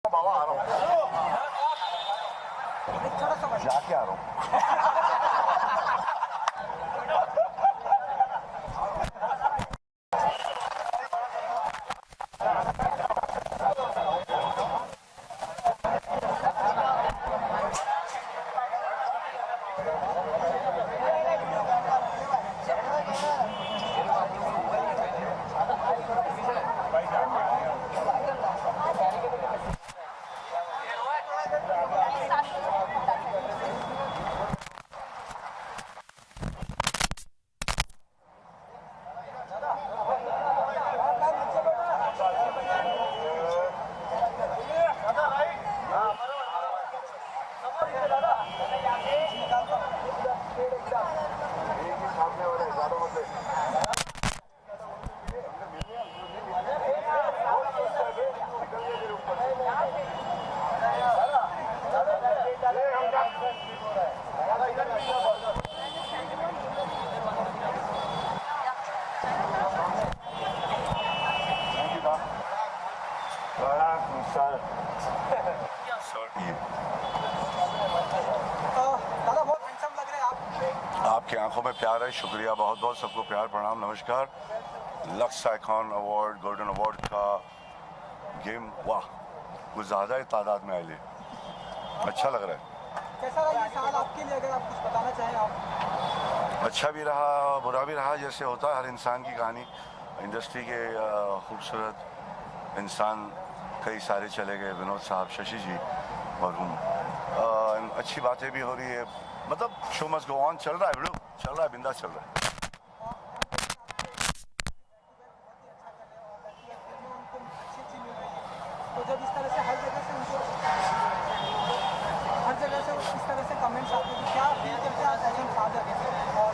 बाबा आ रहा हूँ, जाके आ रहा हूँ। आपकी आंखों में प्यार है, शुक्रिया बहुत बहुत, सबको प्यार प्रणाम नमस्कार। Lux icon award golden award का गेम, वाह कुछ ज़्यादा ही तादाद में आए, अच्छा लग रहा है। कैसा रहा ये साल आपके लिए, अगर आप कुछ बताना चाहें आप? अच्छा भी रहा बुरा भी रहा, जैसे होता है हर इंसान की कहानी। इंडस्ट्री के खूबसूरत इंसान कई सारे चले गए, विनोद साहब, शशि जी, मरहूम। अच्छी बातें भी हो रही है, मतलब शो मस्ट गो ऑन, चल रहा है वीडियो, चल रहा है, बिंदास चल रहा है। तो जब इस तरह से हर जगह से उनको इस तरह से कमेंट्स आते हैं, क्या फील करते हैं एज एन फादर?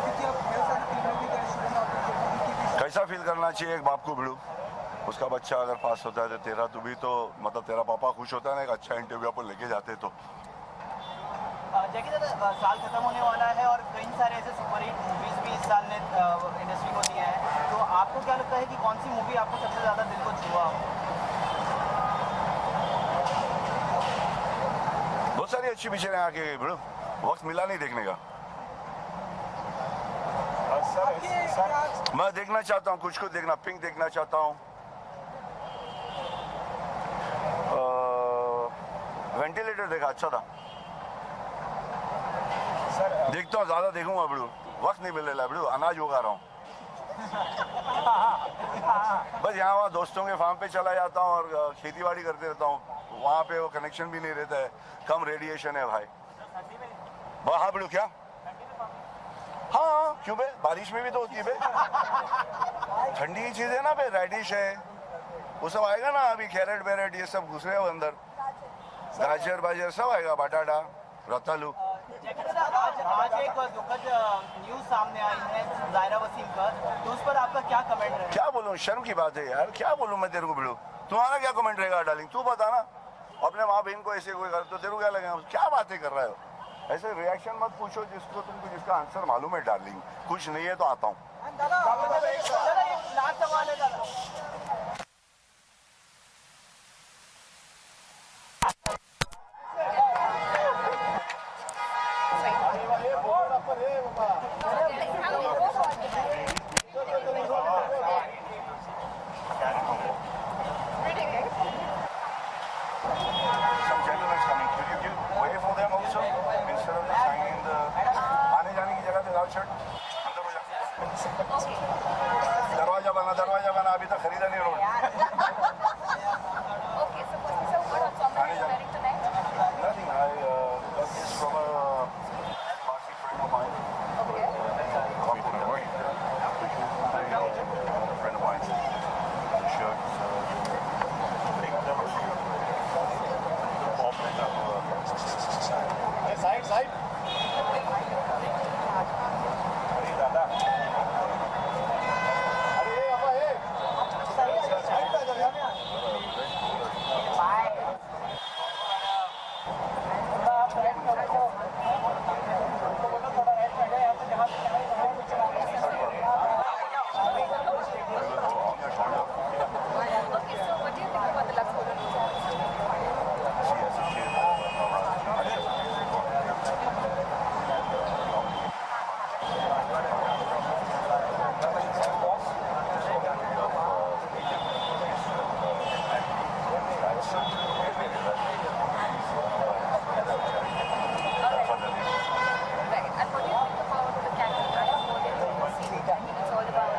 क्योंकि अब मेरे साथ फिल्में भी करें, शुरू में कैसा फील करना चाहिए एक बाप को भिड़ू, उसका बच्चा अगर पास होता है तो तेरा तो भी तो मतलब तेरा पापा खुश होता है ना, एक अच्छा इंटरव्यू पर लेके जाते तो। जैकी दादा, साल खत्म होने वाला है और कई सारे ऐसे सुपरहिट मूवीज भी इस साल ने इंडस्ट्री को दिया है, तो आपको क्या लगता है कि कौन सी मूवी आपको सबसे ज़्यादा दिल को छुआ? बहुत सारी अच्छी पिक्चरें आके भिड़ू, वक्त मिला नहीं देखने का। मैं देखना चाहता हूँ कुछ देखना, पिंक देखना चाहता हूँ, वेंटिलेटर देखा, अच्छा था। देखता हूँ, ज्यादा देखूंगा बिड़ू, वक्त नहीं मिल रहा बिड़ू, अनाज उगा रहा हूँ। बस यहाँ वहाँ दोस्तों के फार्म पे चला जाता हूँ और खेती बाड़ी करते रहता हूँ, वहाँ पे वो कनेक्शन भी नहीं रहता है, कम रेडिएशन है भाई। हाँ बिड़ू, क्या? हाँ क्यों बे, बारिश में भी तो होती है बे, ठंडी की चीज है ना बे, रेडिश है, वो सब आएगा ना अभी, कैरेट बैरेट ये सब घुस रहे हो अंदर, गाजर बाजर सब आएगा, बटाटा, रतालू। आज एक दुखद न्यूज सामने आई है जायरा वसीम का, तो उस पर आपका क्या कमेंट रहेगा? क्या बोलूं, शर्म की बात है यार, क्या बोलूं मैं तेरे को भिड़ू, तुम्हारा क्या कमेंट रहेगा डार्लिंग, तू बता ना। अपने माँ बहन को ऐसे कोई कर तो तेरे को क्या लगेगा, क्या बातें कर रहे हो? ऐसे रिएक्शन मत पूछो जिसको तुमको जिसका आंसर मालूम है डार्लिंग, कुछ नहीं है तो आता हूँ। दरवाजा बना अभी तक खरीदा नहीं road. Nothing. I got this from a Parsi friend of mine. A friend of mine. Shirts. Side. Okay, so what do you think about the Lux Photo Right. And what do you think about the Candle Eye more than the scene? I mean, it's all about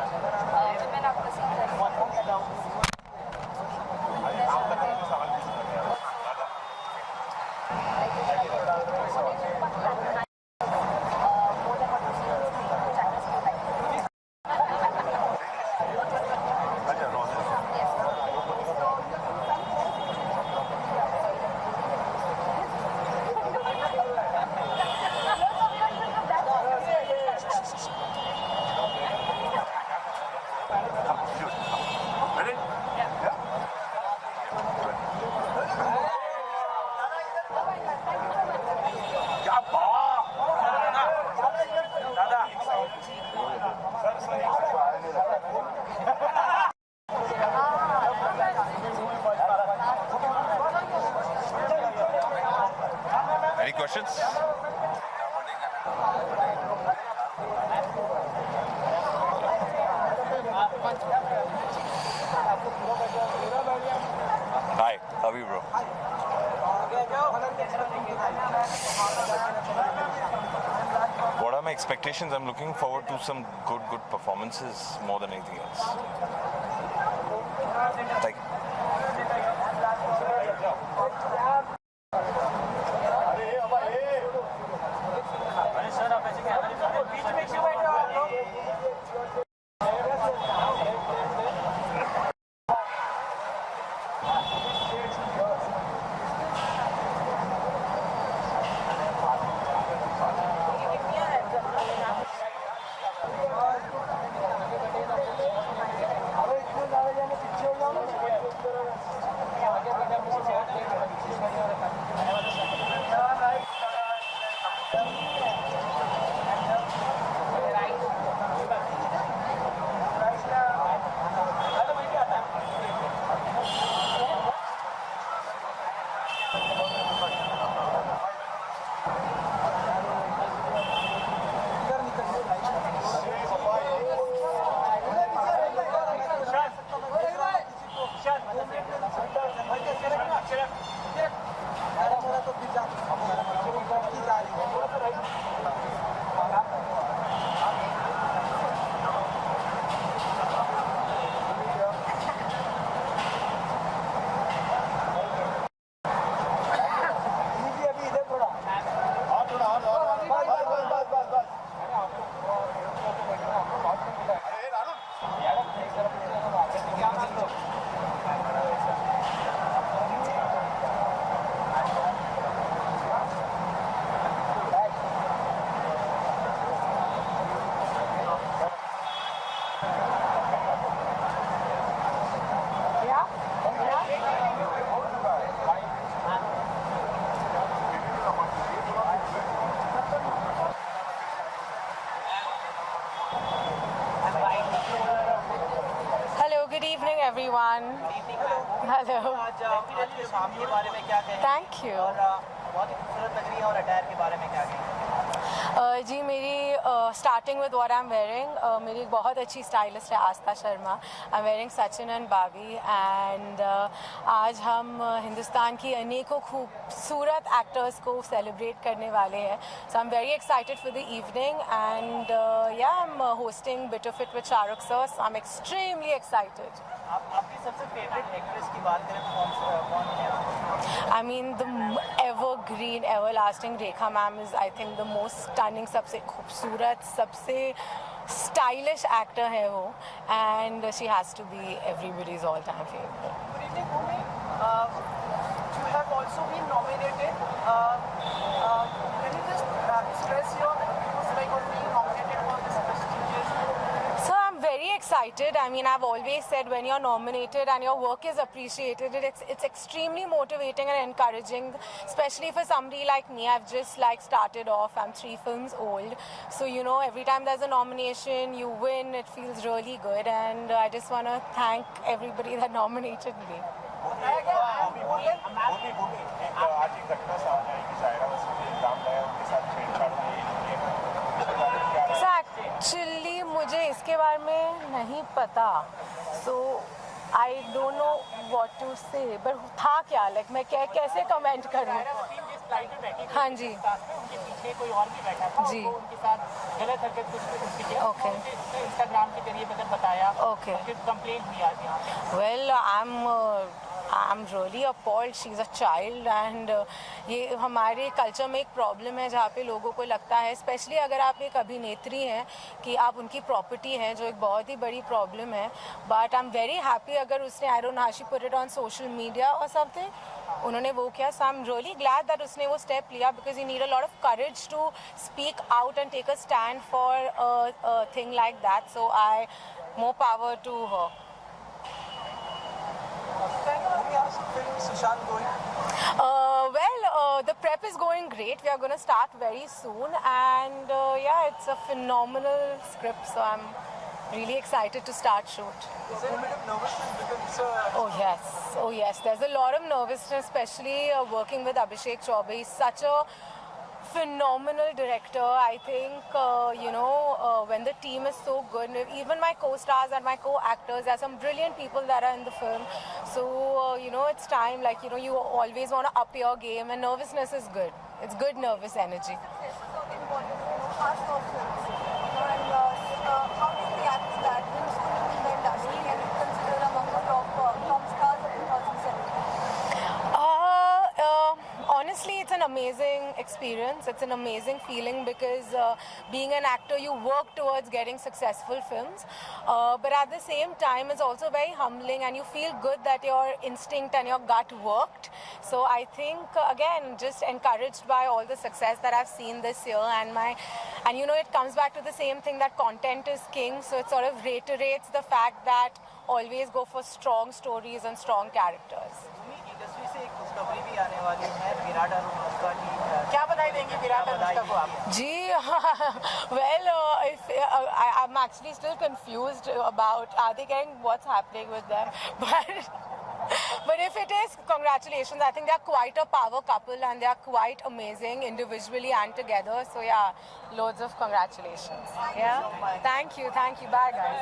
women up the scene. Any questions? Hi, how are you, bro? What are my expectations? I'm looking forward to some good performances more than anything else. Like, Good evening, everyone. Hello. आज आपके काम के बारे में क्या कहें? Thank you. और बहुत ही खूबसूरत लग रही है और अटायर के बारे में क्या कहें? जी मेरी starting with what I am wearing मेरी एक बहुत अच्छी स्टाइलिस्ट है Aastha Sharma. I am wearing Sachin and Babi एंड आज हम हिंदुस्तान की अनेकों खूबसूरत एक्टर्स को सेलिब्रेट करने वाले हैं. So I am very excited for the evening and yeah I am hosting bit of it with Shahrukh sir. So I am extremely excited. आपकी सबसे फेवरेट एक्ट्रेस की बात करें तो कौन है? I mean, the evergreen, everlasting Rekha ma'am is, I think, the most stunning, सबसे खूबसूरत, सबसे stylish actor है वो, and she has to be everybody's all-time favorite. Good evening, Bhumi. You have also been nominated. Can you just express your views like on being nominated for this prestigious? So I'm very excited. I mean, I've always said when you're nominated and your work is appreciated, it's extremely motivating and encouraging, especially for somebody like me. I've just like started off. I'm 3 films old. So, you know, every time there's a nomination, you win, it feels really good. And I just want to thank everybody that nominated me. Actually मुझे इसके बारे में नहीं पता, so I don't know what to say, but था क्या, like मैं कैसे कमेंट करूँ? हाँ जी, उनके पीछे कोई और भी बैठा था जी, उनके साथ गलत हरकत कुछ किया, ओके, इंस्टाग्राम के जरिए बताया, ओके, फिर कंप्लेंट हुई आज यहाँ पे। Well I'm really appalled. She's a child and ये हमारे कल्चर में एक प्रॉब्लम है जहाँ पे लोगों को लगता है, स्पेशली अगर आप एक अभिनेत्री हैं, कि आप उनकी प्रॉपर्टी हैं, जो एक बहुत ही बड़ी प्रॉब्लम है. But I am very happy अगर उसने, I don't know how she put it on social media और समथिंग, उन्होंने वो किया. So I am really glad that उसने वो स्टेप लिया, because you need a lot of courage to speak out and take a stand for a thing like that. So I more power to her. Sushant going? The prep is going great. We are going to start very soon, and yeah, it's a phenomenal script. So I'm really excited to start shoot. Is there a bit of nervousness because Oh yes. There's a lot of nervousness, especially working with Abhishek Chaubey. He's such a phenomenal director. I think when the team is so good, even my co-stars and my co-actors, there are some brilliant people that are in the film. So it's time, like you always want to up your game, and nervousness is good. It's good nervous energy. How do you react to that in the industry and considered among the top stars of 2017? Honestly, it's an amazing experience. It's an amazing feeling because being an actor, you work towards getting successful films. But at the same time, it's also very humbling, and you feel good that your instinct and your gut worked. So I think, again, just encouraged by all the success that I've seen this year, and it comes back to the same thing, that content is king. So it sort of reiterates the fact that always go for strong stories and strong characters. Industry से एक खुशखबरी भी आने वाली है, विराट और अनुष्का की, क्या बधाई देंगे विराट और अनुष्का को आप? Gee, well, I'm actually still confused about are they getting what's happening with them, but if it is, congratulations. I think they're quite a power couple and they're quite amazing individually and together. So yeah, loads of congratulations. Yeah, thank you. Bye guys.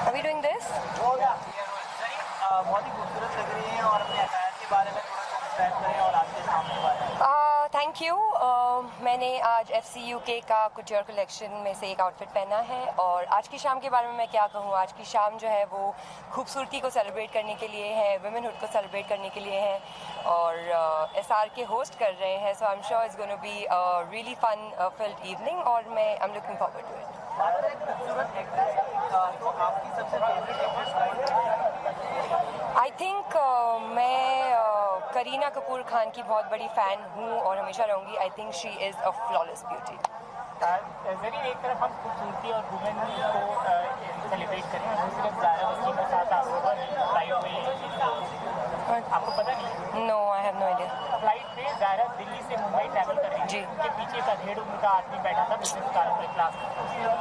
Are we doing this? बहुत ही खूबसूरत लग रही हैं, और अपने attire के बारे में थोड़ा सा डिस्क्राइब करें और आपके सामने के बारे में। Thank you. मैंने आज FCUK का कुटियर कलेक्शन में से एक आउटफिट पहना है, और आज की शाम के बारे में मैं क्या कहूँ। आज की शाम जो है वो खूबसूरती को सेलिब्रेट करने के लिए है, वुमेनहुड को सेलिब्रेट करने के लिए है, और SRK होस्ट कर रहे हैं। So I am sure it's gonna be really fun filled evening, और मैं I am looking forward to it. खूबसूरत एक्ट्रेस, तो आपकी सबसे फेवरेट एक्ट्रेस आई थिंक मैं करीना कपूर खान की बहुत बड़ी फ़ैन हूँ और हमेशा रहूँगी. I think she is a flawless beauty. जरिए एक तरफ हम खूबसूरती और वुमेन को सेलिब्रेट करें और दूसरी तरफ ज़ारा वसीम के साथ आप फ्लाइट में आपको पता नहीं? No, I have no idea. Flight पे ज़ारा दिल्ली से मुंबई ट्रैवल कर रही जी. उनके पीछे का 1.5 उम्र का आदमी बैठा था बिजनेस क्लास में.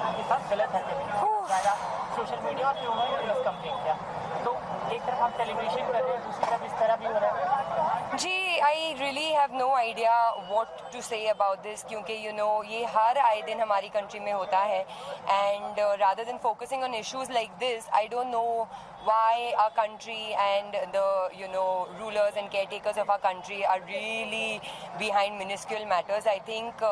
उनके साथ गलत हरकत हुई. ज़ारा सोशल मीडिया और उन्होंने पुलिस कंप्लेंट किया. तो एक तरफ हम सेलिब्रेशन कर रहे हैं, दूसरी तरफ इस तरह भी हो रहा है. जी, I really have no idea what to say about this, क्योंकि यू नो ये हर आए दिन हमारी कंट्री में होता है. And rather than focusing on issues like this, I don't know why our country and the rulers and caretakers of our country are really behind minuscule matters. I think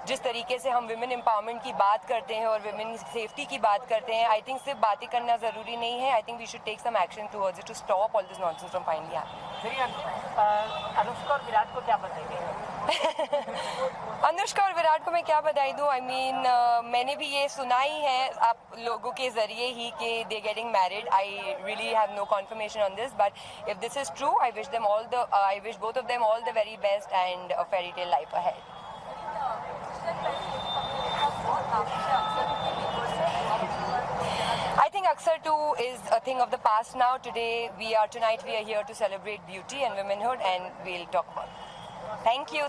जिस तरीके से हम विमेन एम्पावरमेंट की बात करते हैं और women safety की बात करते हैं, आई थिंक सिर्फ बातें करना ज़रूरी नहीं है. I think we should take some action towards it to stop all this nonsense from finally happening. Anushka और विराट को क्या बताएंगे? अनुष्का और विराट को मैं क्या बधाई दूँ. आई मीन मैंने भी ये सुना ही है आप लोगों के ज़रिए ही कि they getting married. I really have no confirmation on this, but if this is true, I wish both of them all the very best and a fairy tale life ahead. I think Aksar too is a thing of the past now. Tonight we are here to celebrate beauty and womanhood, and we'll talk about it. Thank you.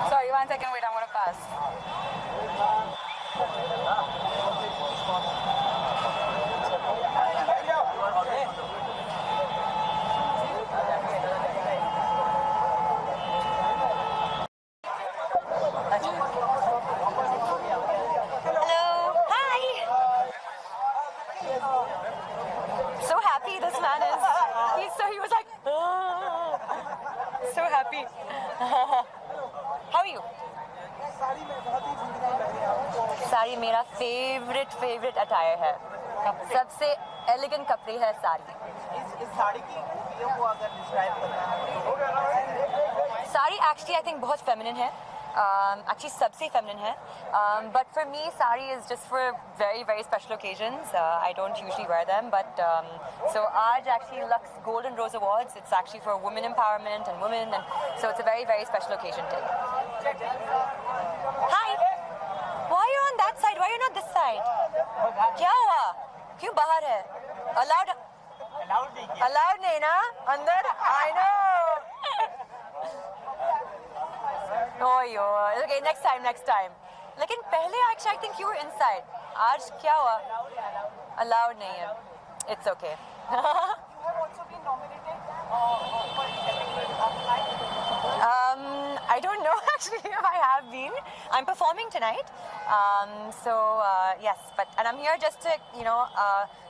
Sorry, 1 second, wait, I'm gonna pass. Hello, hi. So happy this man is. He was like, so happy. How are you? Sari मेरा favourite attire है. सबसे elegant कपड़े है साड़ी. इस साड़ी की खूबियों को अगर डिस्क्राइब करना है, साड़ी एक्चुअली आई थिंक बहुत फेमिनिन है. Actually सबसे feminine है. But for me sari is just for very special occasions. I don't usually wear them, but so आज actually Lux Golden Rose Awards, it's actually for women empowerment and women, and so it's a very special occasion today. Hi, why are you on that side? Why are you not this side? क्या हुआ? क्यों बाहर है? Allowed नहीं ना अंदर? I know. Oh, okay, next time. लेकिन पहले actually I think you were inside. आज क्या हुआ? Allowed नहीं है. It's okay. You have also been nominated I don't know actually if I have been. I'm performing tonight. Yes, and I'm here just to,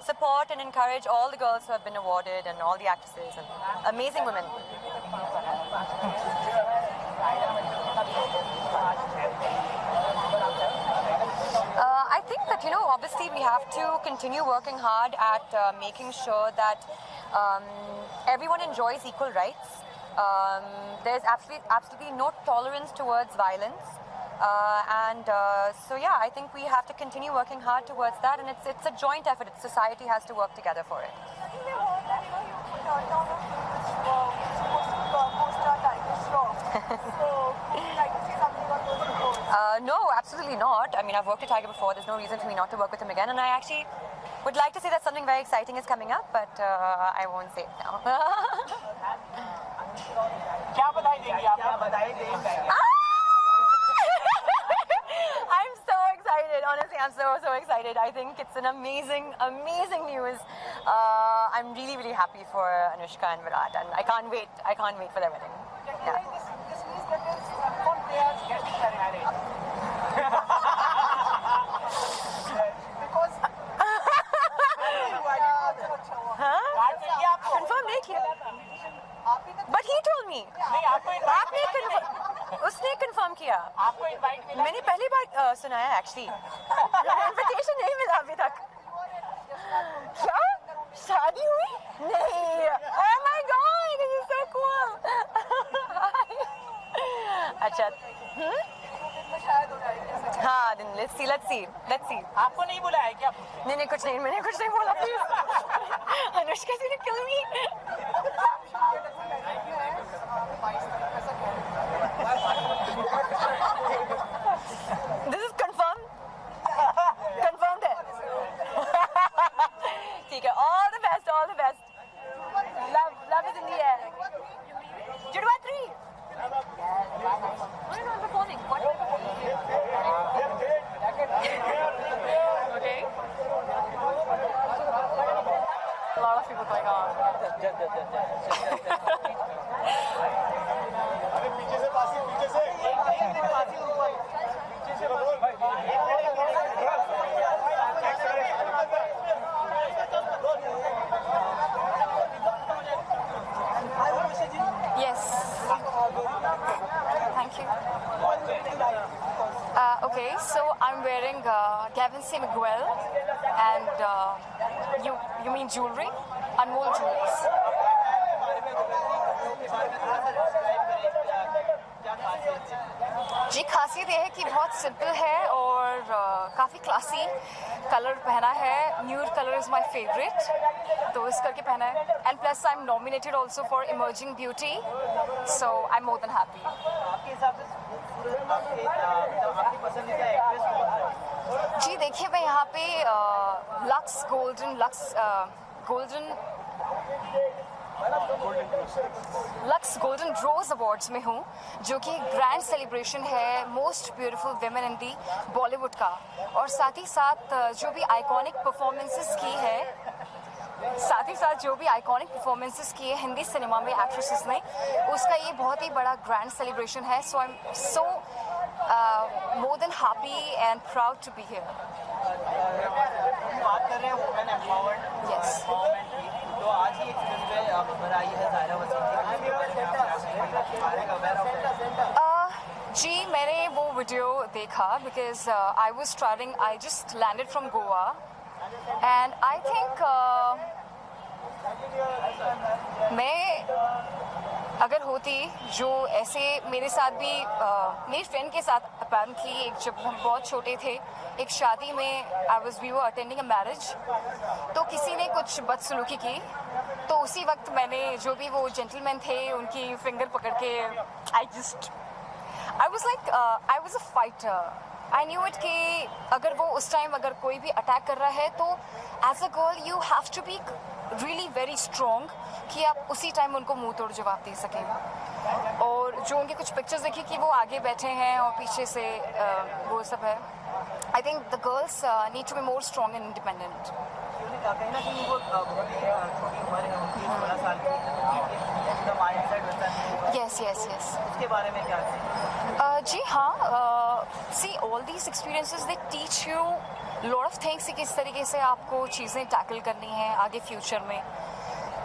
support and encourage all the girls who have been awarded and all the actresses and amazing women. I think that, obviously we have to continue working hard at making sure that everyone enjoys equal rights. There's absolutely no tolerance towards violence. I think we have to continue working hard towards that, and it's a joint effort. Society has to work together for it. No, absolutely not. I mean, I've worked with Tiger before. There's no reason for me not to work with him again, and I actually would like to say that something very exciting is coming up, but I won't say it now. क्या बधाई देंगी आप? क्या बधाई देंगे? I'm so excited. Honestly, I'm so excited. I think it's an amazing news. I'm really happy for Anushka and Virat, and I can't wait for their wedding. Yeah. This means that there's one player getting married. Because Confirm नहीं किया. But he told me. उसने confirm किया. आपको invite मिला? मैंने पहली बार सुनाया actually. Invitation नहीं मिला अभी तक. क्या? शादी हुई? नहीं. Oh my God, this is so cool. अच्छा. हाँ, then let's see. Let's see आपको नहीं बुलाया है क्या? नहीं कुछ नहीं, मैंने कुछ नहीं बोला प्लीज। अनुष्का जी ने किल मी। दिस इज कंफर्म है। ठीक है, all the best love is in the air. जुड़वा 3 Okay. A lot of people going on. Yes. Thank you. Okay, so I'm wearing Gavin C. Miguel and you mean jewelry? Anmol Jewelries. जी खासियत ये है कि बहुत simple है और काफ़ी classy colour पहना है। Nude colour is my favourite, तो इस करके पहना है। And plus I am nominated also for emerging beauty, so I am more than happy. आपके हिसाब से आपकी पसंदीदा एक्ट्रेस कौन है? जी देखिए, मैं यहाँ पे लक्स गोल्डन रोज अवार्ड्स में हूँ, जो कि ग्रैंड सेलिब्रेशन है मोस्ट ब्यूटीफुल वेमेन इन दी बॉलीवुड का। और साथ ही साथ जो भी आइकॉनिक परफॉर्मेंसेस की है हिंदी सिनेमा में एक्ट्रेसेस ने, उसका ये बहुत ही बड़ा ग्रैंड सेलिब्रेशन है। So I am so more than happy and proud to be here. बात कर रहे हैं वुमेन एम्पावरमेंट की, तो आज ही एक फिल्म में खबर आई है ज़ाहिरा वसीम की। जी मैंने वो वीडियो देखा because I was travelling, I just landed from Goa and I think मैं अगर होती जो ऐसे मेरे साथ भी मेरी फ्रेंड के साथ अपैरेंटली एक जब हम बहुत छोटे थे एक शादी में we were attending a marriage, तो किसी ने कुछ बदसलूकी की, तो उसी वक्त मैंने जो भी वो जेंटलमैन थे उनकी फिंगर पकड़ के I was a fighter. I knew it कि अगर वो उस टाइम अगर कोई भी अटैक कर रहा है तो as a girl you have to be really very strong कि आप उसी टाइम उनको मुंह तोड़ जवाब दे सकें। और जो उनके कुछ पिक्चर्स देखी कि वो आगे बैठे हैं और पीछे से वो सब है। I think the girls need to be more strong and independent. कहीं ना कहीं वो बहुत ही छोटी उम्र है उनकी, 16 साल की, एकदम माइंडसेट वैसा नहीं होगा। यस उसके बारे में क्या कहें? जी हाँ, see all these experiences they teach you lot of things कि किस तरीके से आपको चीज़ें टैकल करनी है आगे फ्यूचर में।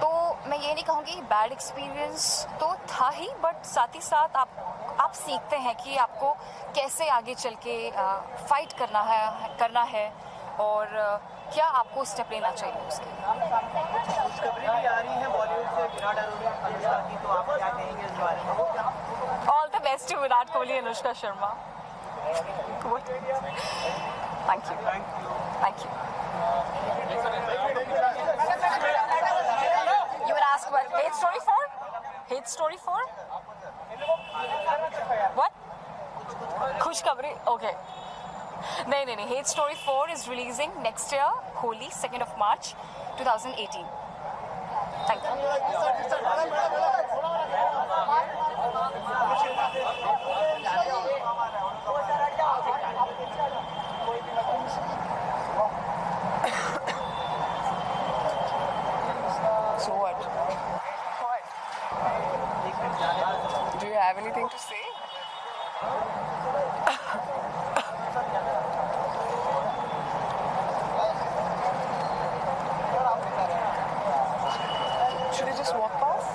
तो मैं ये नहीं कहूँगी बैड एक्सपीरियंस तो था ही, बट साथ ही साथ आप सीखते हैं कि आपको कैसे आगे चल के फाइट करना है और क्या आपको स्टेप लेना चाहिए उसके। खुशखबरी भी आ रही है बॉलीवुड से, विराट कोहली अनुष्का की, तो आप क्या कहेंगे इस बारे में? All the best to Virat Kohli Anushka Sharma. Thank you. You would ask what? Hate story for? What? खुशखबरी? Okay. नहीं. Hate Story 4 is releasing next year, Holi, 2nd of March, 2018. Thank you. So what? Do you have anything to say? Should I just walk past?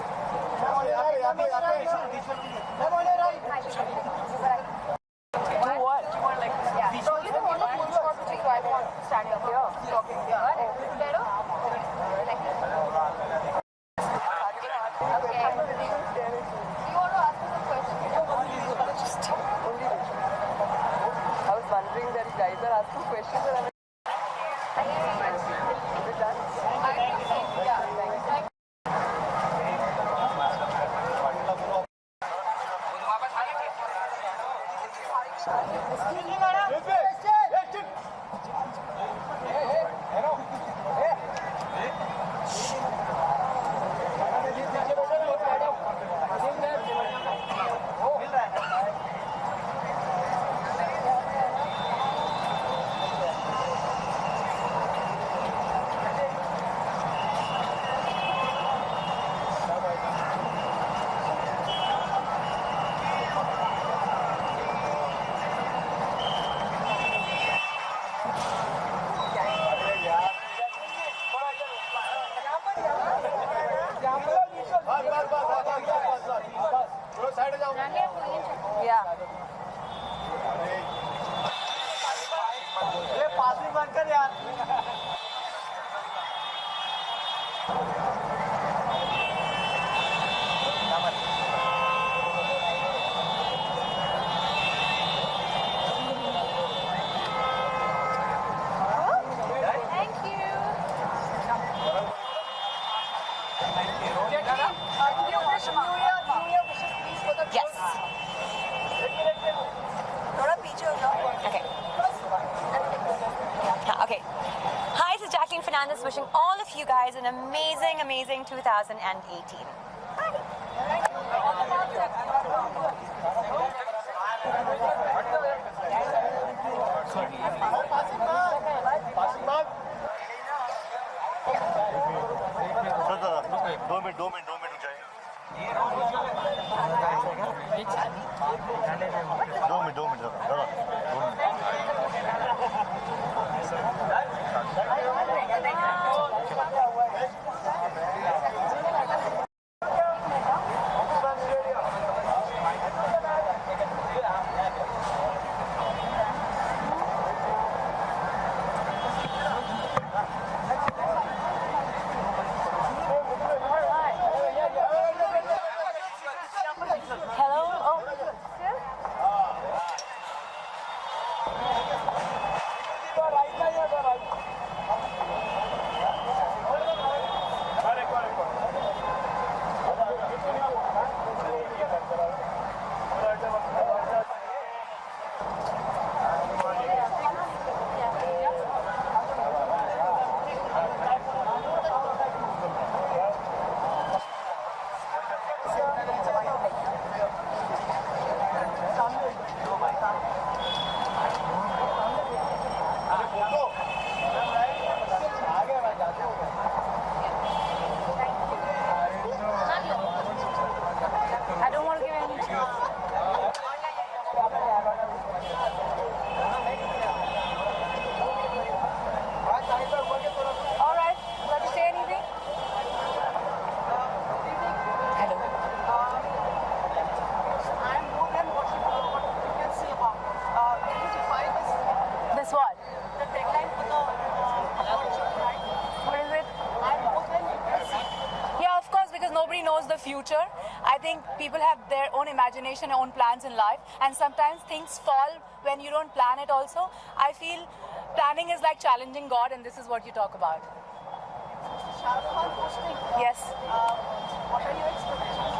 Yeah. ये passing बंद कर यार। Yes. थोड़ा पीछे हो जाओ। Okay. Okay. Hi, this is Jacqueline Fernandez wishing all of you guys an amazing, amazing 2018. दो minute रुक जाए। 2 मिनट दादा, 2 minute. Hello. Oh. I don't want to give any. All right. Want to say anything? Hello. I'm more than what you can say about it. Can you define This what? the tagline for the right? What is it? I'm more than you can see. Yeah, of course, because nobody knows the future. I think people have their own imagination, own plans in life, and sometimes things fall when you don't plan it also. I feel planning is like challenging God, and this is what you talk about. Shah Rukh Khan hosting. Yes. What are your expectations?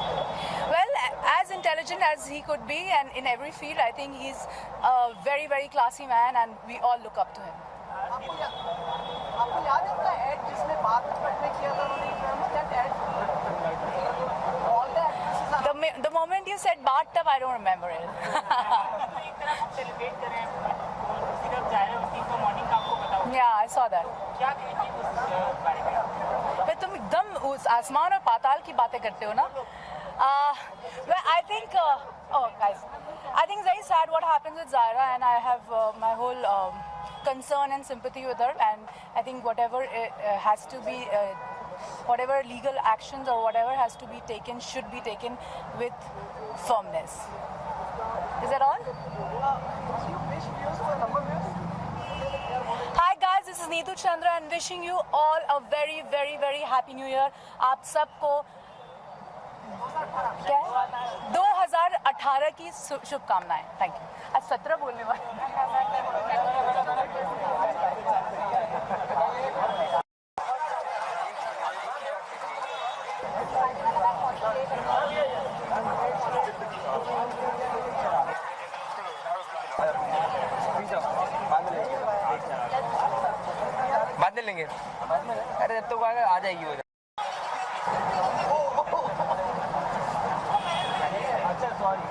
Well, as intelligent as he could be, and in every field, I think he's a very, very classy man, and we all look up to him. आपको याद है उसका ad जिसने बात में किया था उन्होंने remember that ad? All the actresses are The moment you said bathtub, I don't remember it. एक तरफ हम सेलिब्रेट कर रहे हैं, दूसरी तरफ जा रहे हैं, उसी को मॉर्निंग का आपको पता होगा। Yeah, I saw that. क्या कहेंगे उस बारे में? फिर तुम एकदम उस आसमान और पाताल की बातें करते हो ना? Well, I think, oh guys, I think it's very sad what happens with Zaira, and I have my whole concern and sympathy with her, and I think whatever has to be, whatever legal actions or whatever has to be taken should be taken with firmness. Is that all? Hi guys, this is Neetu Chandra and wishing you all a very, very, very happy new year. आप सबको क्या है? 2018 की शुभकामनाएं. Thank you. आज 17 बोलने वाले. बाद में लेंगे। अरे जब तो आ जाएगी वो। अच्छा सॉरी।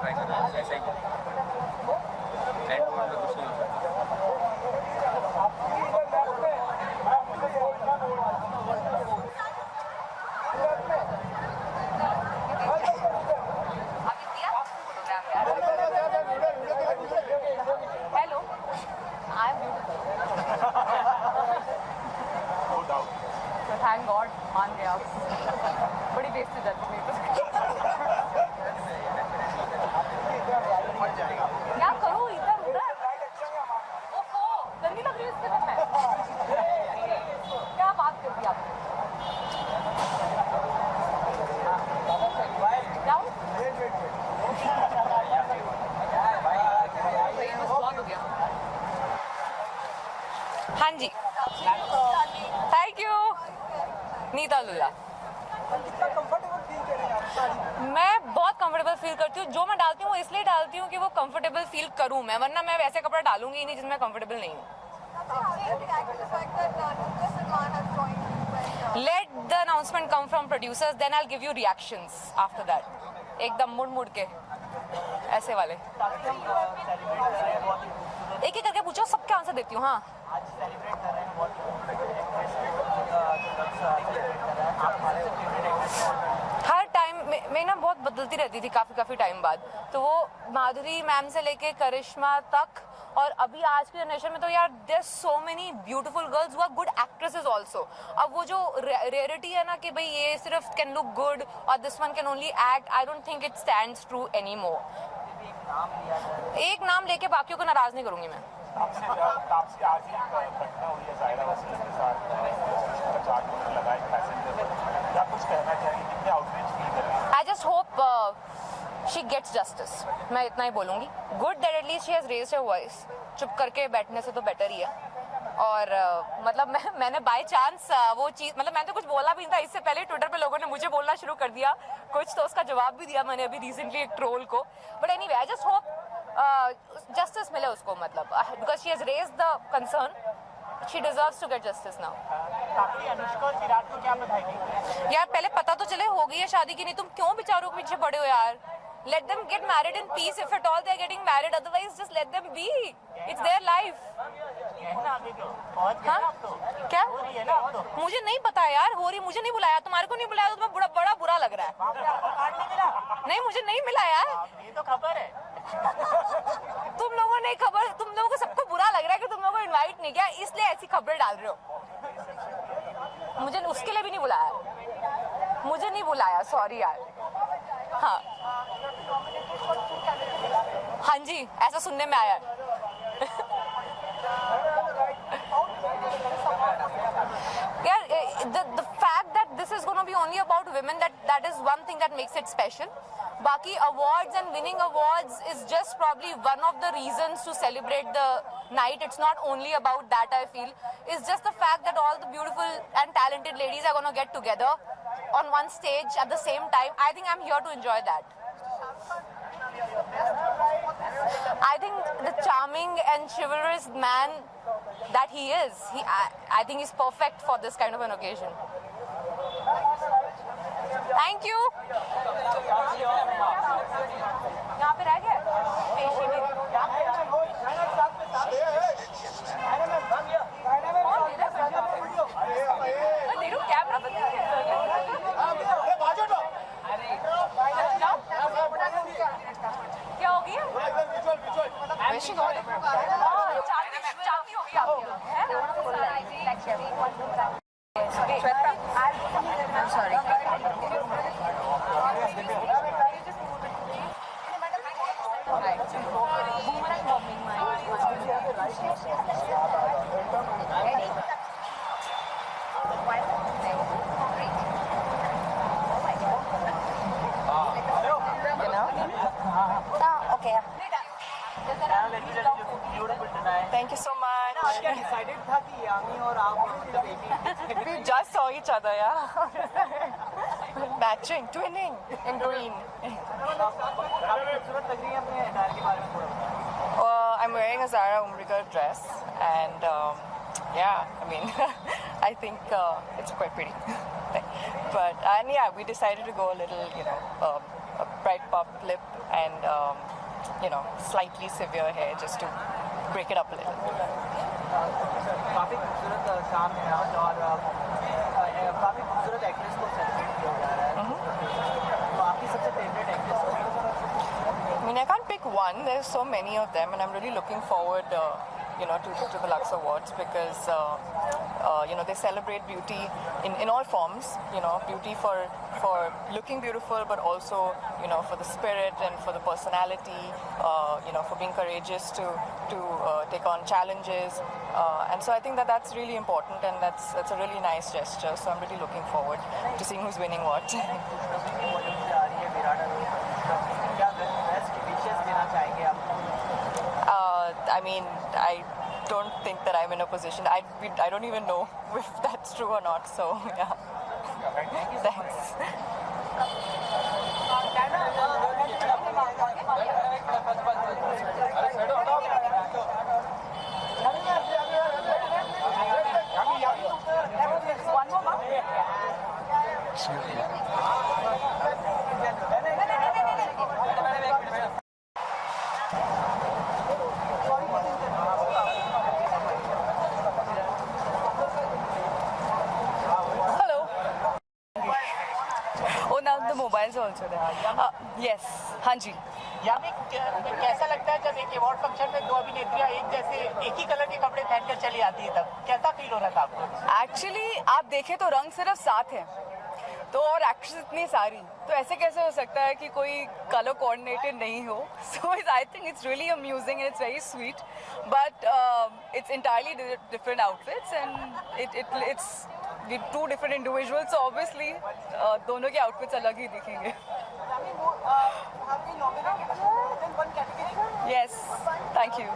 ट्राई कर रहे हैं, ऐसा ही एंड मोमेंट में कुछ नहीं हो सकता। Hello, I am beautiful. Thank God मान गया। बड़ी बेइज्जती जाती मेरी तो। क्या करूँ इधर उधर? ओफो, गंदी लग रही है इसके मैं। क्या बात कर दी आपने? हाँ जी, थैंक यू। नीता लुल्ला। कितना कंफर्टेबल फील कर रहे हैं आप साड़ी? मैं बहुत कंफर्टेबल फील करती हूँ। जो मैं डालती हूँ वो इसलिए डालती हूँ कि वो कंफर्टेबल फील करूँ मैं, वरना मैं वैसे कपड़ा डालूंगी ही नहीं जिसमें कंफर्टेबल नहीं हूँ। Let the announcement come from producers, then I'll give you reactions after that. एकदम मुड़ के ऐसे वाले। एक एक करके पूछो, सबके आंसर देती हूँ। हाँ, आज सेलिब्रेट कर रहे हैं बहुत हर टाइम मैं ना बहुत बदलती रहती थी काफ़ी टाइम बाद, तो वो माधुरी मैम से लेके करिश्मा तक, और अभी आज की जनरेशन में तो यार there so many beautiful girls who are good actresses also. अब वो जो रेयरिटी है ना कि भाई ये सिर्फ कैन लुक गुड और this one can only act, I don't think it stands true any more. एक नाम लेके बाकियों को नाराज नहीं करूंगी मैं। तापसी आज ही घटना हुई है ज़ाहिरा वसीम के साथ, 50 मिनट लगाए पैसेंजर पर, क्या कुछ कहना चाहिए, कितने आउटरीच फील कर रहे हैं? I just hope she gets justice, मैं इतना ही बोलूँगी। Good that at least she has raised her voice. चुप करके बैठने से तो बेटर ही है। और मतलब मैंने बाय चांस वो चीज़, मतलब मैंने तो कुछ बोला भी नहीं था, इससे पहले ट्विटर पे लोगों ने मुझे बोलना शुरू कर दिया कुछ, तो उसका जवाब भी दिया मैंने अभी रिसेंटली एक ट्रोल को। But anyway, I just hope justice मिले उसको, मतलब because she has raised the concern, she deserves to get justice now. काफी अनुष्का और विराट को क्या बधाई देंगे? यार पहले पता तो चले हो गई है शादी की, नहीं तुम क्यों बेचारों के पीछे पड़े हो यार? Let them get married in peace if at all they are getting married. Otherwise, just let them be. It's their life. कहना आगे तो पहुंच गए ना, अब तो क्या हो रही है ना अब तो। मुझे नहीं पता यार, हो रही, मुझे नहीं बुलाया, तुम्हारे को नहीं बुलाया, तो तुम्हें बड़ा बुरा लग रहा है। आपको कार्ड नहीं मिला? नहीं, मुझे नहीं मिला यार। ये तो खबर है। तुम लोगों ने खबर, तुम लोगों को सबको बुरा लग रहा है कि तुम लोगों को इनवाइट नहीं किया, इसलिए ऐसी खबरें डाल रहे हो। मुझे उसके लिए भी नहीं बुलाया, मुझे नहीं बुलाया, सॉरी यार। हाँ हाँ जी, ऐसा सुनने में आया। यार the fact that this is going to be only about women, that is one thing that makes it special. Baki awards and winning awards is just probably one of the reasons to celebrate the night. It's not only about that, I feel. It's just the fact that all the beautiful and talented ladies are going to get together on one stage at the same time. I think I'm here to enjoy that. I think the charming and chivalrous man that he is, I think he's perfect for this kind of an occasion. Thank you. यहाँ पे रह गए पेशी में। Neeru camera क्या हो गया? पेशी हो गई। चांदी हो गई आपकी। I'm sorry. Thank you so much. क्या डिसाइडेड था कि यामी और आप We just saw each other, yeah. Matching, twinning in green. खूबसूरत लग रही है अपने अटायर के बारे में थोड़ा। I'm wearing a Zara Umbrica dress, and yeah, I mean, I think it's quite pretty. But yeah, we decided to go a little, bright puff lip and slightly severe hair just to break it up a little. काफ़ी खूबसूरत शाम है आज और काफ़ी खूबसूरत actress को celebrate किया जा रहा है तो आपकी सबसे favourite actress I mean, I can't pick one. There's so many of them, and I'm really looking forward, to the Lux Awards because, they celebrate beauty in all forms. Beauty for looking beautiful, but also, for the spirit and for the personality. For being courageous to take on challenges, and so I think that's really important, and that's a really nice gesture. So I'm really looking forward to seeing who's winning what. I mean, I don't think that I'm in a position. I don't even know if that's true or not. So yeah. Thanks. Mobiles also there. Yes, हाँ जी. यानी कैसा लगता है जब एक award function में दो अभिनेत्रियां एक ही कलर के कपड़े पहनकर चली आती है तब कैसा फील हो रहा था आपको? एक्चुअली आप देखें तो रंग सिर्फ 7 है तो और एक्ट्रेस इतनी सारी तो ऐसे कैसे हो सकता है कि कोई कलर कोऑर्डिनेटेड नहीं हो. So I think it's really amusing and it's very sweet but it's entirely different outfits and it's two different individuals, so obviously दोनों के outfits अलग ही दिखेंगे. Yes, thank you.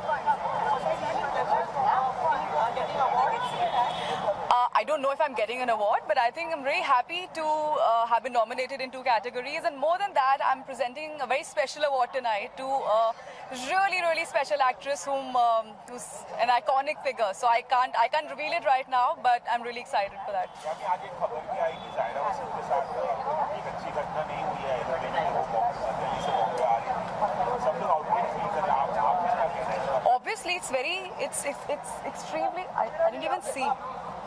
I don't know if I'm getting an award, but I think I'm very happy to have been nominated in 2 categories, and more than that, I'm presenting a very special award tonight to a really, really special actress who's an iconic figure. So I can't reveal it right now, but I'm really excited for that. Obviously, it's extremely. I didn't even see.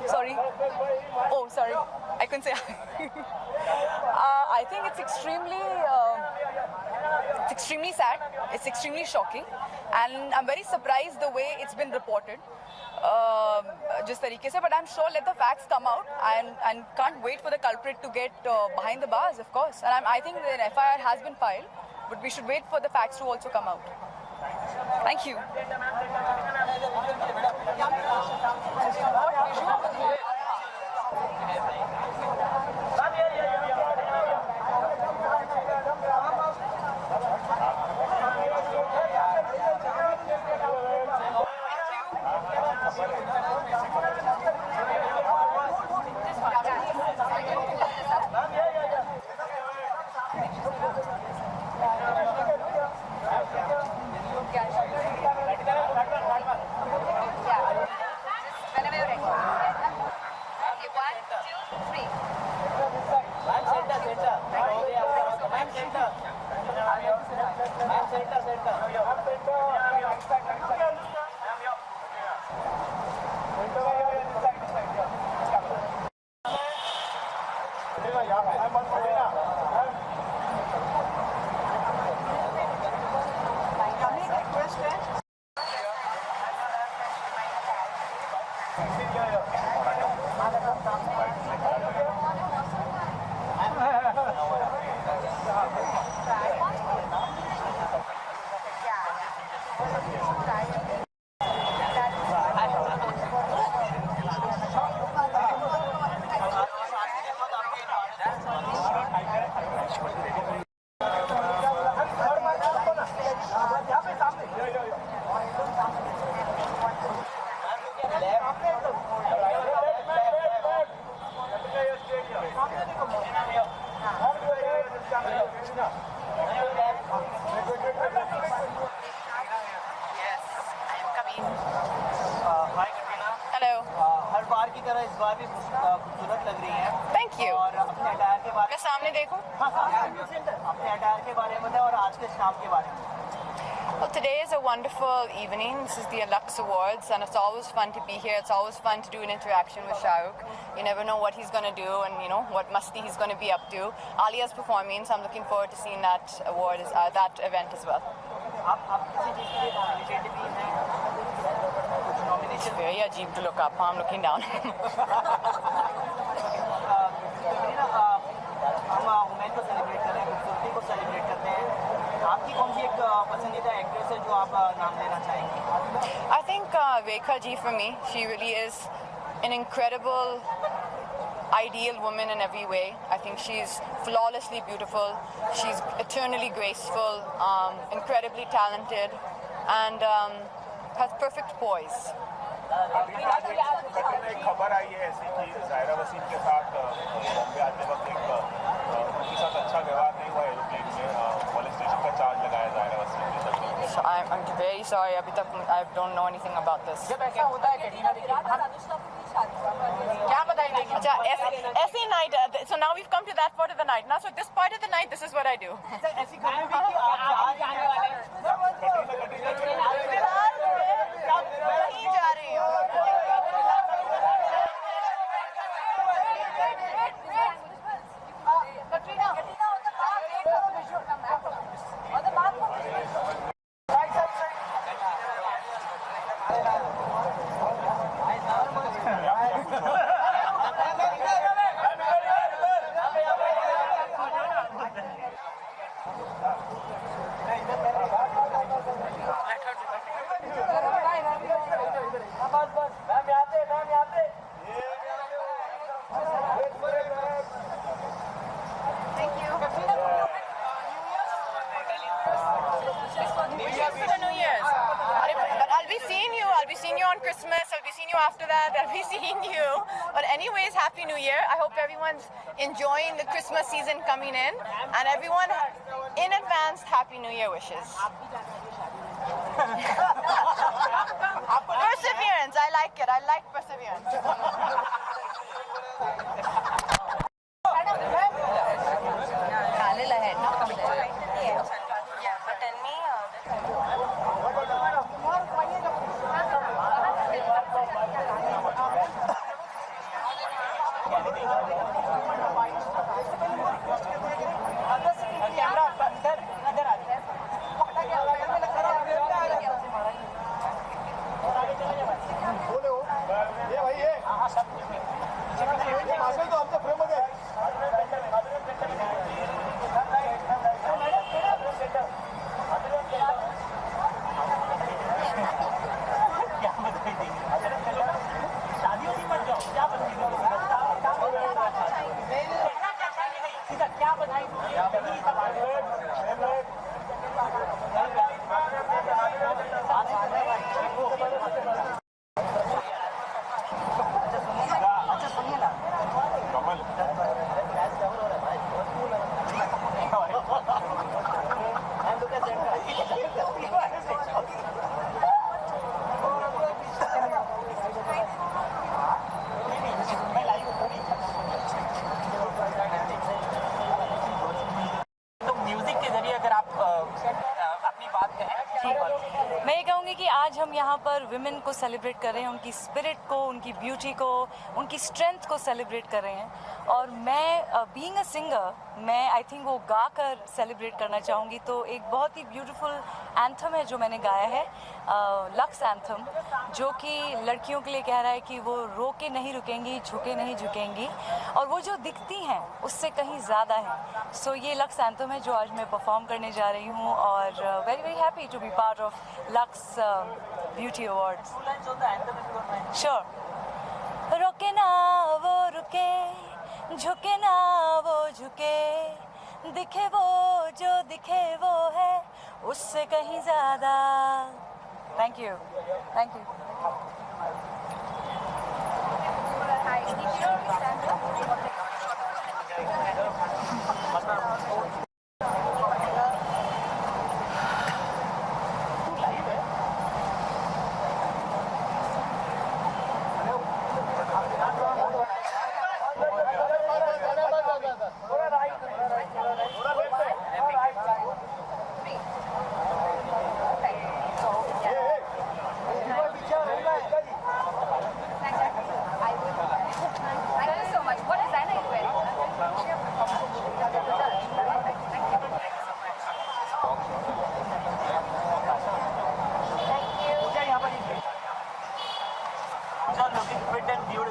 Sorry. Oh, sorry. I couldn't say. I think it's extremely sad. It's extremely shocking, and I'm very surprised the way it's been reported. Just तरीके से, but I'm sure let the facts come out, and can't wait for the culprit to get behind the bars, of course. And I think the FIR has been filed, but we should wait for the facts to also come out. Thank you. Thank you. मैं सामने देखूं? अपने attire के बारे में बताएं और आज के शाम के बारे में। Well, today is a wonderful evening. This is the Lux Awards, and it's always fun to be here. It's always fun to do an interaction with Shah Rukh. You never know what he's going to do and, you know, what masti he's going to be up to. Alia's performing, so I'm looking forward to seeing that that event as well. It's very ajeeb to look up. I'm looking down. हम women को celebrate कर रहे हैं, खूबसूरती को celebrate करते हैं। आपकी कौन सी एक पसंदीदा एक्ट्रेस है जो आप नाम लेना चाहेंगे? I think Rekha ji for me, she really is an incredible, ideal woman in every way. I think she's flawlessly beautiful. She's eternally graceful, incredibly talented, and has perfect poise. एक खबर आई है ऐसी कि ज़ाहिरा वसीम के साथ बॉम्बे आते वक्त उनके साथ अच्छा व्यवहार नहीं हुआ एरोप्लेन में, पुलिस स्टेशन का चार्ज लगाया ज़ाहिरा वसीम के साथ। So I'm very sorry. अभी तक I don't know anything about this. जब ऐसा होता है क्या बताएंगे? अच्छा, ऐसी night. So now we've come to that part of the night. Now, so this part of the night, this is what I do. ऐसी खबर भी कि आप जाने वाले हैं। नहीं जा रही हूँ। I'll be seeing you on Christmas. I'll be seeing you after that. I'll be seeing you. But anyways, Happy New Year. I hope everyone's enjoying the Christmas season coming in. And everyone, in advance, Happy New Year wishes. Perseverance. I like it. I like perseverance. मैं ये कहूँगी कि आज हम यहाँ पर women को celebrate कर रहे हैं, उनकी स्पिरिट को, उनकी ब्यूटी को, उनकी स्ट्रेंथ को सेलिब्रेट कर रहे हैं। और मैं बीइंग अ सिंगर, मैं आई थिंक वो गा कर सेलिब्रेट करना चाहूँगी। तो एक बहुत ही ब्यूटीफुल एंथम है जो मैंने गाया है, लक्स एंथम, जो कि लड़कियों के लिए कह रहा है कि वो रो के नहीं रुकेंगी, झुके नहीं झुकेंगी, और वो जो दिखती हैं उससे कहीं ज़्यादा है। सो ये लक्स एंथम है जो आज मैं परफॉर्म करने जा रही हूँ, और very very happy to be part of Lux beauty awards. Sure. रुके ना वो रुके, झुके ना वो झुके, दिखे वो जो दिखे वो है उससे कहीं ज़्यादा। Thank you, thank you.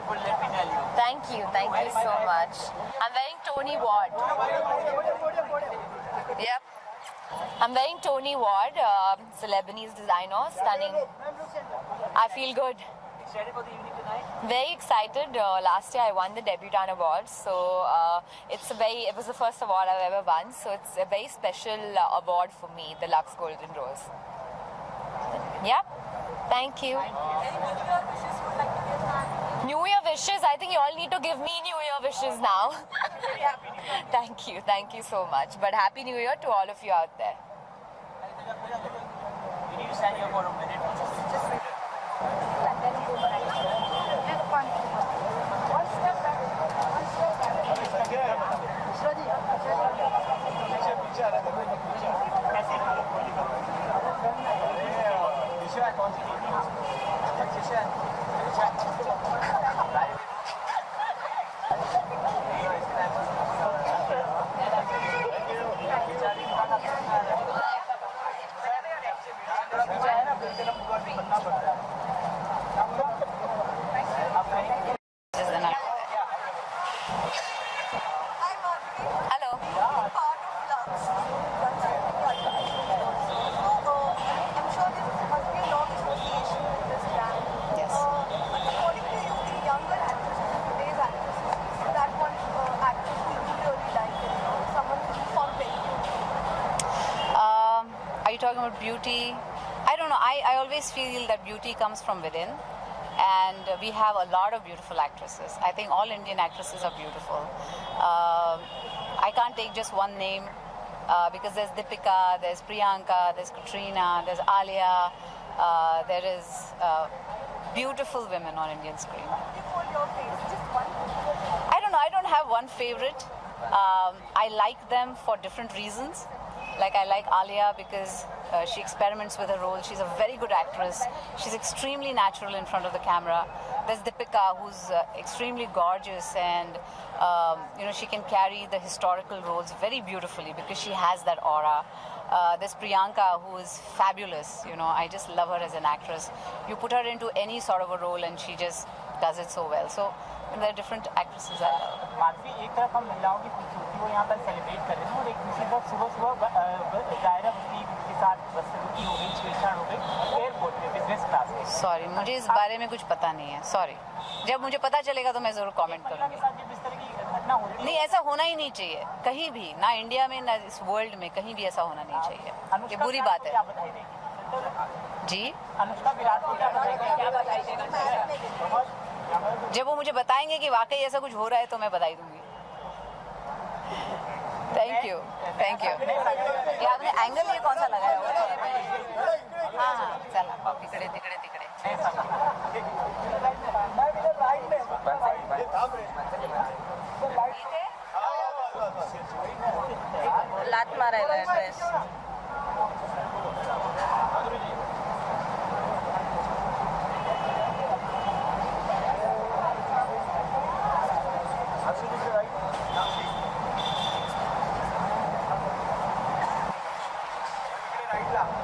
beautiful, let me tell you. Thank you so much. I'm wearing Tony Ward. Yep. I'm wearing Tony Ward, it's a Lebanese designer, stunning. I feel good. Excited for the evening tonight? Very excited. Last year I won the Debutante Award, so it was the first award I've ever won, so it's a very special award for me, the Lux Golden Rose. Yep. Thank you. New Year wishes? I think you all need to give me New Year wishes now. Thank you so much. But Happy New Year to all of you out there. We need to stand here for a minute. Talking about beauty, I don't know, I always feel that beauty comes from within, and we have a lot of beautiful actresses. I think all Indian actresses are beautiful. I can't take just one name because there's Deepika, there's Priyanka, there's Katrina, there's Alia, there is beautiful women on Indian screen. I don't know, I don't have one favorite. I like them for different reasons. Like I like Alia because she experiments with her role. She's a very good actress. She's extremely natural in front of the camera. There's Deepika, who's extremely gorgeous, and she can carry the historical roles very beautifully because she has that aura. There's Priyanka, who is fabulous. I just love her as an actress. You put her into any sort of a role and she just does it so well. So there are different actresses I love. Madhavi, एक तरफ हम महिलाओं की खूबसूरती को यहाँ पर celebrate कर रहे हैं और एक दूसरी तरफ सुबह जायरा वसीम के साथ बदसलूकी हो गई, छेड़छाड़ हो गई एयरपोर्ट पे बिजनेस क्लास में. सॉरी, मुझे इस बारे में कुछ पता नहीं है. सॉरी, जब मुझे पता चलेगा तो मैं जरूर कमेंट करूँगी. नहीं, ऐसा होना ही नहीं चाहिए कहीं भी, ना इंडिया में ना इस वर्ल्ड में, कहीं भी ऐसा होना नहीं चाहिए. ये बुरी बात है. जी, अनुष्का विराट को क्या बताएंगे? जब वो मुझे बताएंगे कि वाकई ऐसा कुछ हो रहा है तो मैं बधाई दूंगी. Thank you. ये आपने एंगल ये कौन सा लगाया हुआ है? हाँ, चला तिकडे. लात मारायला ड्रेस. right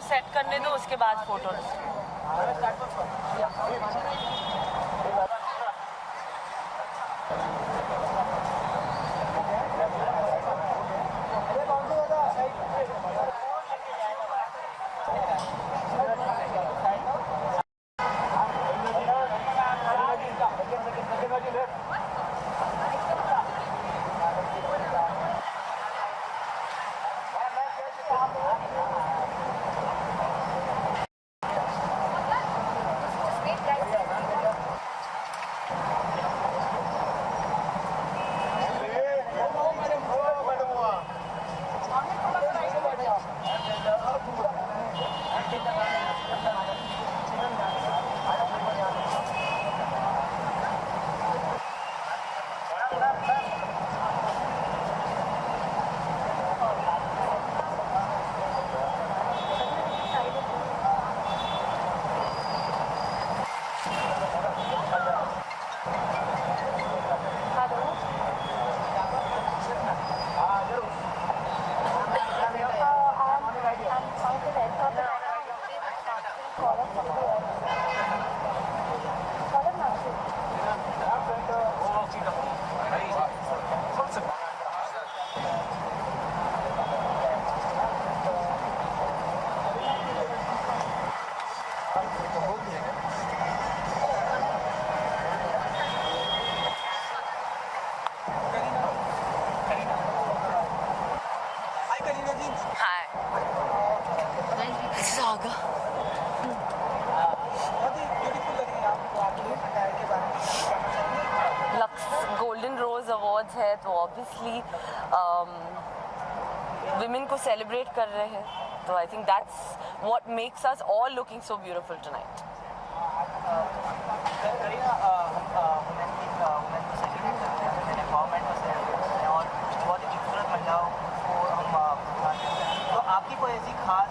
सेट करने दो, उसके बाद फोटो। गोल्डन रोज अवार्ड्स है तो ऑब्वियसली विमेन को सेलिब्रेट कर रहे हैं, तो I think that's what makes us all looking so beautiful tonight. तो आपकी कोई ऐसी खास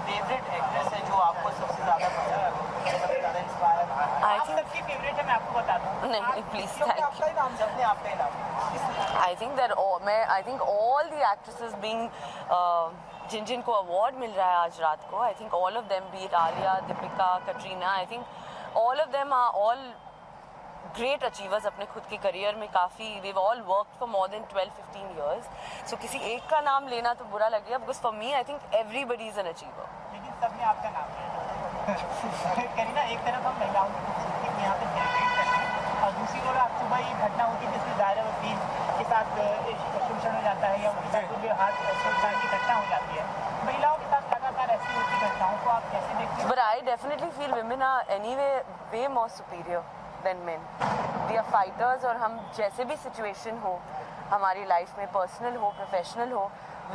फेवरेट एक्ट्रेस है जो आपको सबसे ज़्यादा पसंद है, सबसे ज़्यादा इंस्पायर है? आई थिंक सबकी फेवरेट है, मैं आपको बता दूं। नहीं प्लीज, थैंक यू। सबने आपका ही नाम। I think that I think all the actresses being जिन जिनको अवार्ड मिल रहा है आज रात को, I think all of them, be it Alia, Deepika, Katrina, I think all of them are all great achievers अपने खुद के करियर में। काफ़ी they've all work for more than 12-15 years, सो किसी एक का नाम लेना तो बुरा लगेगा, because for me I think everybody is an achiever. लेकिन सबने आपका नाम लिया। करीना, एक तरफ हम महिलाओं की खूबसूरती यहाँ पे सेलिब्रेट करते हैं और दूसरी ओर आज सुबह ये घटना होती है जिसमें ज़ाहिरा वसीम के साथ शोषण हो जाता है या उनके साथ कोई हाथ छेड़छाड़ की घटना हो जाती है। महिलाओं के साथ लगातार ऐसी होती घटनाओं को आप कैसे देखते हैं? But I definitely feel women are anyway way more superior than men. We are fighters और हम जैसे भी सिचुएशन हो हमारी लाइफ में, पर्सनल हो प्रोफेशनल हो,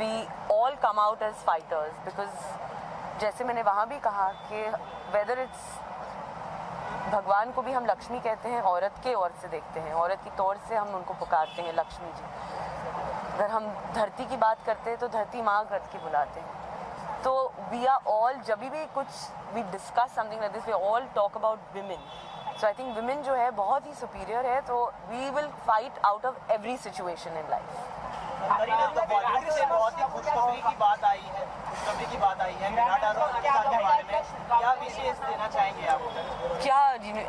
we all come out as fighters because जैसे मैंने वहाँ भी कहा कि whether it's भगवान को भी हम लक्ष्मी कहते हैं, औरत के ओर से देखते हैं, औरत की तौर से हम उनको पुकारते हैं लक्ष्मी जी। अगर हम धरती की बात करते हैं तो धरती माँ करके के बुलाते हैं। तो वी आर ऑल, जब भी कुछ we discuss something like this, we all talk about women. So I think women जो है बहुत ही सुपीरियर है, तो we will fight out of every situation in life. Bollywood से बहुत ही खुशखबरी की बात आई है, खुशखबरी की बात आई है के बारे में, क्या विशेष देना चाहेंगे आप? क्या,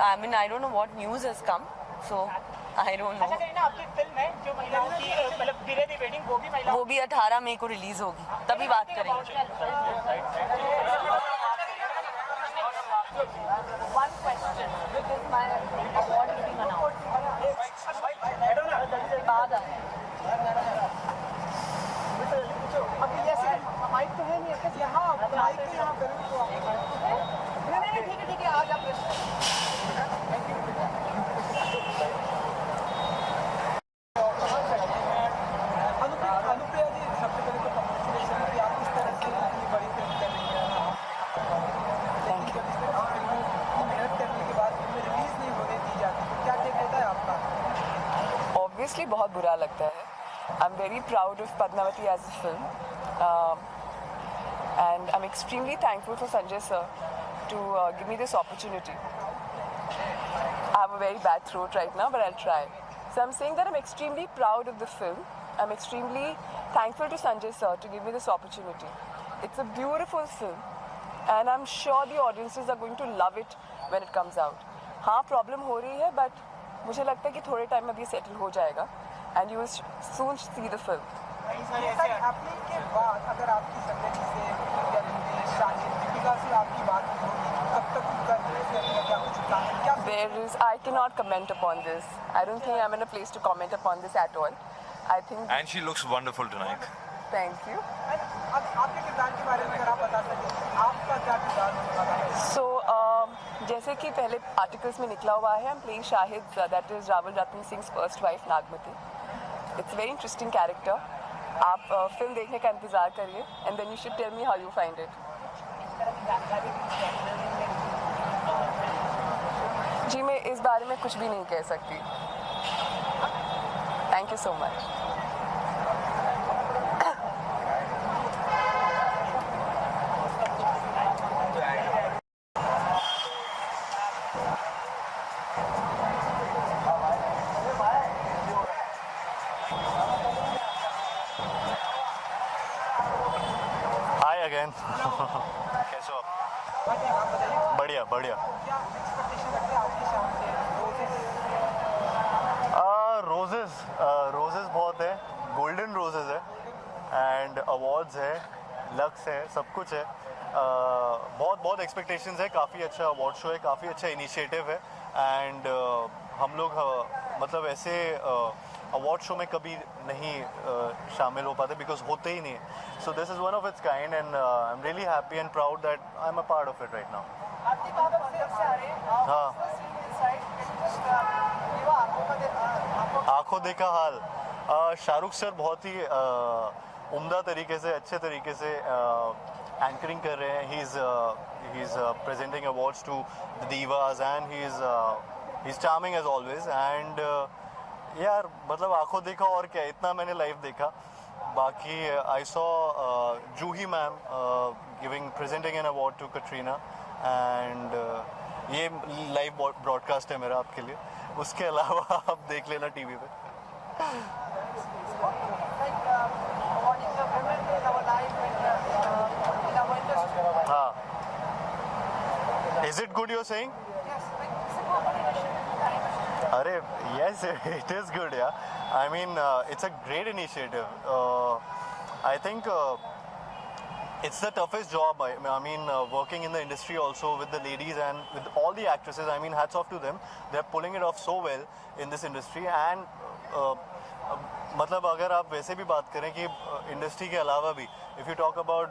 I mean I don't know what news has come, so I don't no. अच्छा करीना, आपकी फिल्म है जो महिलाओं की मतलब डिले दी वेडिंग, वो भी महिलाओं, वो भी 18 मई को रिलीज होगी, तभी बात करेंगे। One question, because my award is being announced. अभी जैसे माइक तो है नहीं है, यहाँ माइक तो यहाँ करें तो नहीं, ठीक है, आज आप अनुप्रिया जी, सबसे पहले तो कॉन्ग्रेचुलेशन कि आप इस तरह से इतनी बड़ी फिल्म कर रही हैं। लेकिन जब इस तरह की फिल्में की मेहनत करने के बाद फिल्में रिलीज नहीं होने दी जाती, तो क्या टेक रहता है आपका? Obviously बहुत बुरा लगता है। I'm very proud of Padmavati as a film, and I'm extremely thankful for Sanjay sir to give me this opportunity. I have a very bad throat right now, but I'll try. So I'm saying that I'm extremely proud of the film. I'm extremely thankful to Sanjay sir to give me this opportunity. It's a beautiful film. and I'm sure the audiences are going to love it when it comes out. हाँ problem हो रही है but मुझे लगता है कि थोड़े time में भी सेटल हो जाएगा and you will soon see the film. Happening के बाद अगर आपकी संजय से या रितेश शाहिद दीपिका से आपकी बात होगी कब तक उनका क्या कुछ प्लान है क्या? There is, I cannot comment upon this. I don't think I'm in a place to comment upon this at all. I think. And she looks wonderful tonight. Thank you. आपके किरदार के बारे में अगर आप बता सकें आपका क्या किरदार होने वाला है? So जैसे कि पहले आर्टिकल्स में निकला हुआ है, I'm playing Shahid, that is Rawal Ratna Singh's first wife Nagmati. It's a very interesting character. आप फिल्म देखने का इंतजार करिए and then you should tell me how you find it. जी मैं इस बारे में कुछ भी नहीं कह सकती. Thank you so much. कैसे हो आप? बढ़िया बढ़िया. रोजेस बहुत है, गोल्डन रोजेस है एंड अवार्ड्स है, लक्स है, सब कुछ है. बहुत एक्सपेक्टेशंस है. काफ़ी अच्छा अवार्ड शो है, काफ़ी अच्छा इनिशिएटिव है एंड हम लोग मतलब ऐसे अवार्ड शो में कभी नहीं शामिल हो पाते बिकॉज होते ही नहीं है. So this is one of its kind and I am really happy and proud that I am a part of it right now. हाँ, आंखों देखा हाल. शाहरुख सर बहुत ही उम्दा तरीके से, अच्छे तरीके से एंकरिंग कर रहे हैं. He is presenting awards to the divas and he is charming as always and यार मतलब आंखों देखा और क्या, इतना मैंने लाइव देखा. बाकी I saw Juhi ma'am presenting an award to Katrina and ये लाइव ब्रॉडकास्ट है मेरा आपके लिए. उसके अलावा आप देख लेना टीवी पे. हाँ, is it good you're saying? अरे yes, it is good, yeah. I mean, it's a great initiative. I think it's the toughest job. I mean, working in the industry also with the ladies and with all the actresses. I mean, hats off to them. They're pulling it off so well in this industry. And मतलब अगर आप वैसे भी बात करें कि industry के अलावा भी, if you talk about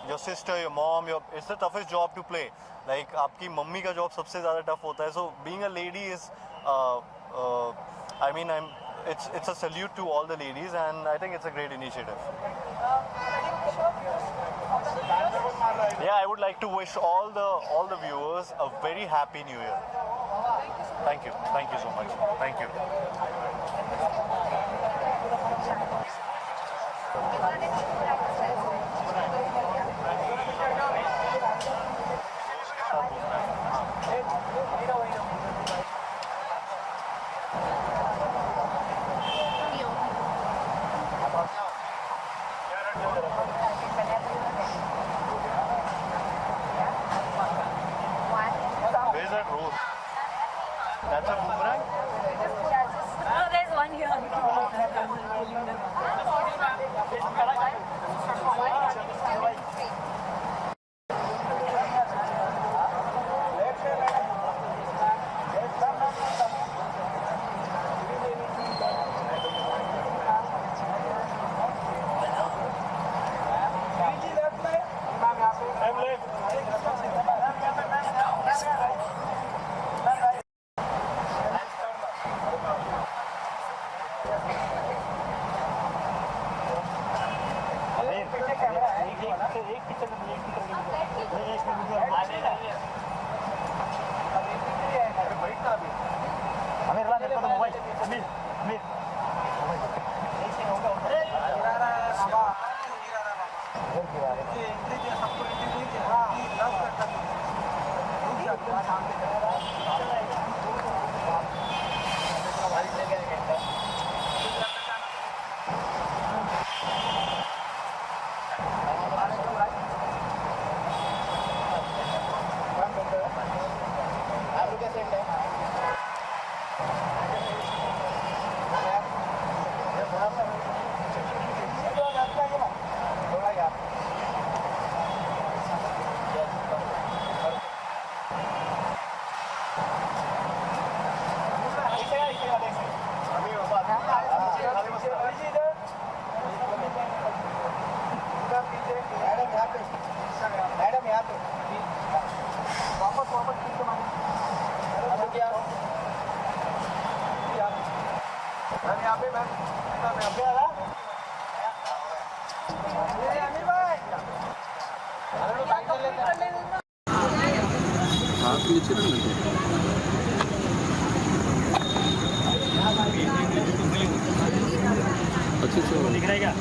your sister, your mom, it's the toughest job to play. Like आपकी मम्मी का जॉब सबसे ज़्यादा टफ होता है. So being a lady is I mean, it's a salute to all the ladies, and I think it's a great initiative. Yeah, I would like to wish all the viewers a very happy New Year. Thank you so much. Thank you. Where's that rose? That's a boomerang? No, there's one दिख रहा है क्या?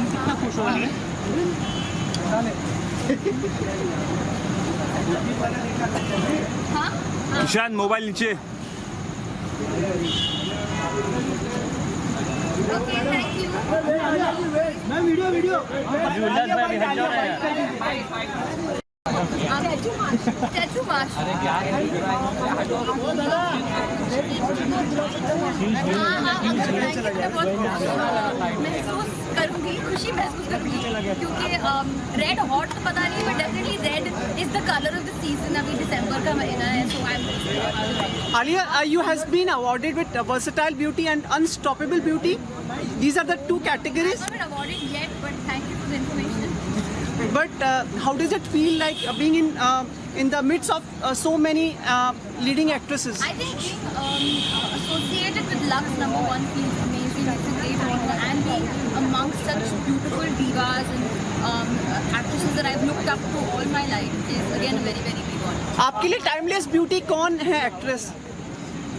कितना खुश हो रही है? Ishan mobile नीचे। मैं वीडियो उल्लास भाई हट जाओ ना यार। टैटू मास्टर महसूस करूंगी, खुशी महसूस करूंगी क्योंकि रेड हॉट तो पता नहीं but definitely red is the colour of the season. अभी दिसंबर का महीना है so I am Alia, you has been awarded with versatile beauty and unstoppable beauty. These are the two categories. not been awarded yet but thank you for the information. But how does it feel like being in the midst of so many leading actresses? I think being associated with Lux #1 feels amazing. It's a great honor, and being amongst such beautiful divas and actresses that I've looked up to all my life is again a very very big honor. आपके लिए timeless beauty कौन है actress?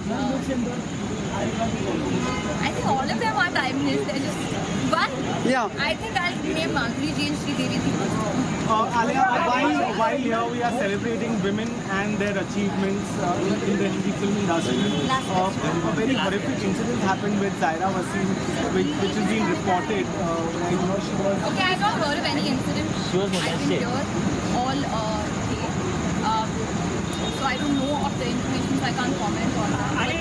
I think all of them are timeless. They're just one. Yeah. I think I'll name Madhuri Ji and Sridevi Ji. Alia, while here we are celebrating women and their achievements in the Hindi film industry, a very horrific incident happened with Zaira Wasim, which has been reported. She was. Okay, I've not heard of any incident. I've been here all day. So I don't know of the information, so I can't comment on that. I think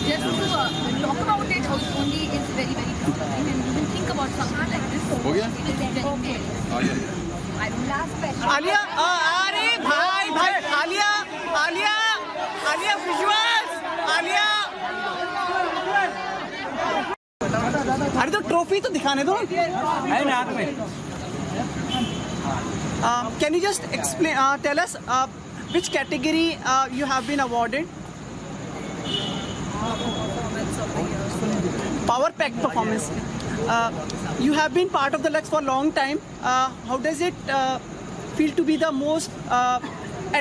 just to talk about it only is very very disturbing, and even think about something like this. It is very painful. I don't last question. Alia, अरे भाई Alia visuals, Alia, अरे तो trophy तो दिखाने दो। Can you just explain? Tell us which category you have been awarded? Power pack performance. You have been part of the Lux for a long time. How does it feel to be the most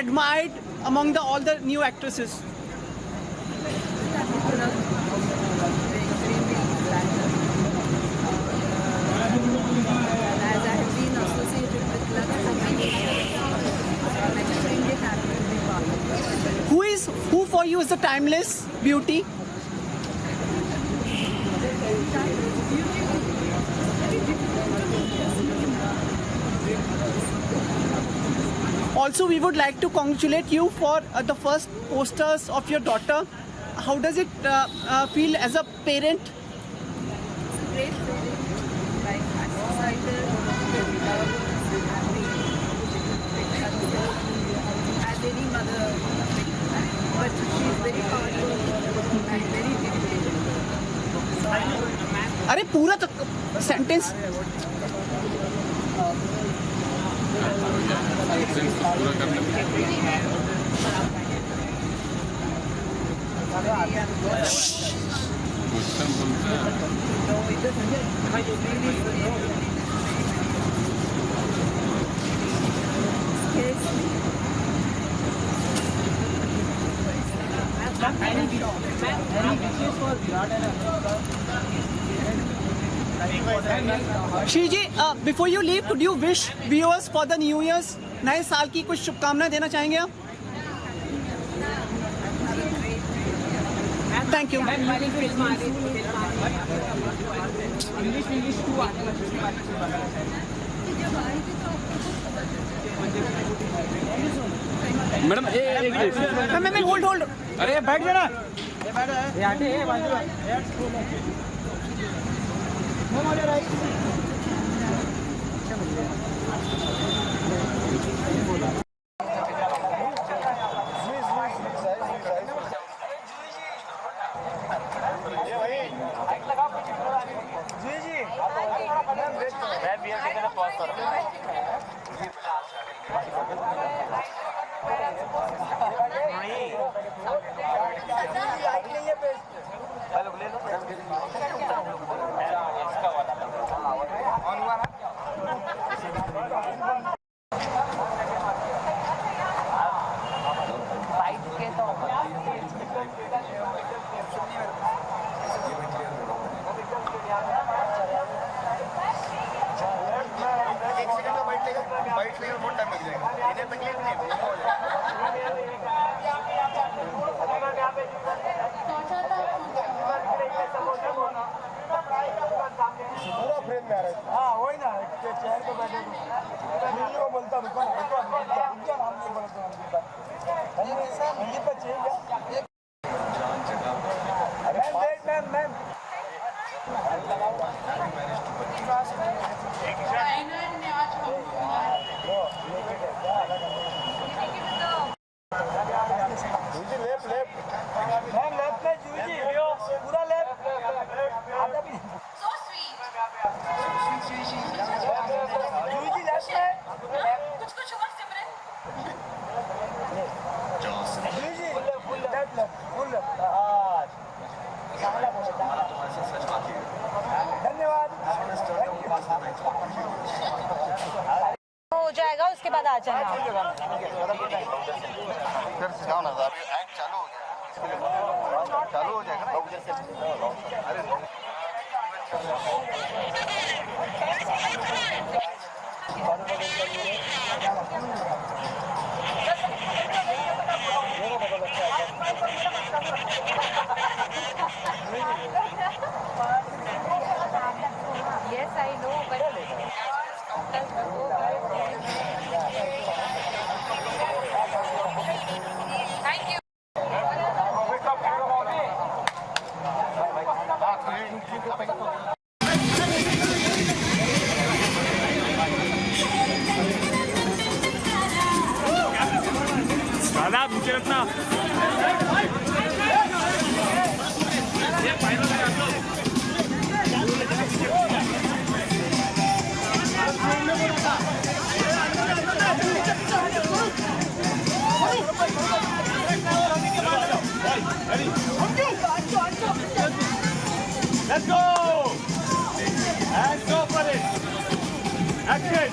admired among all the new actresses? As I have been associated with Lux for many years, I'm extremely happy to be part of it. Who for you is the timeless beauty? Also, we would like to congratulate you for the first posters of your daughter. How does it feel as a parent? It's a great feeling. Like, I'm excited, love, happy, as any mother, but she's very hardworking and very dedicated. अरे पूरा तो sentence Shri ji, before you leave, could you wish viewers for the new years, नए साल की कुछ शुभकामनाएं देना चाहेंगे आप? Thank you. Madam ma'am hold, अरे बैठ जाना। मैं हाँ वही ना चेयर पे बैठे हिंदी को बोलता रुको ना उनका नाम नहीं बोलता हिंदी पे चाहिए मैम लेफ्ट में जूजी पूरा लेफ्ट आधा भी जूजी लेफ्ट में कुछ और सिमरन जूजी फुल लेफ्ट धन्यवाद हो जाएगा उसके बाद आ जाना। जाओ ना अभी एक्ट चालू हो जाएगा अरे Yes, I know, but thank you. दादा नीचे रखना Let's go! And go for it! Action!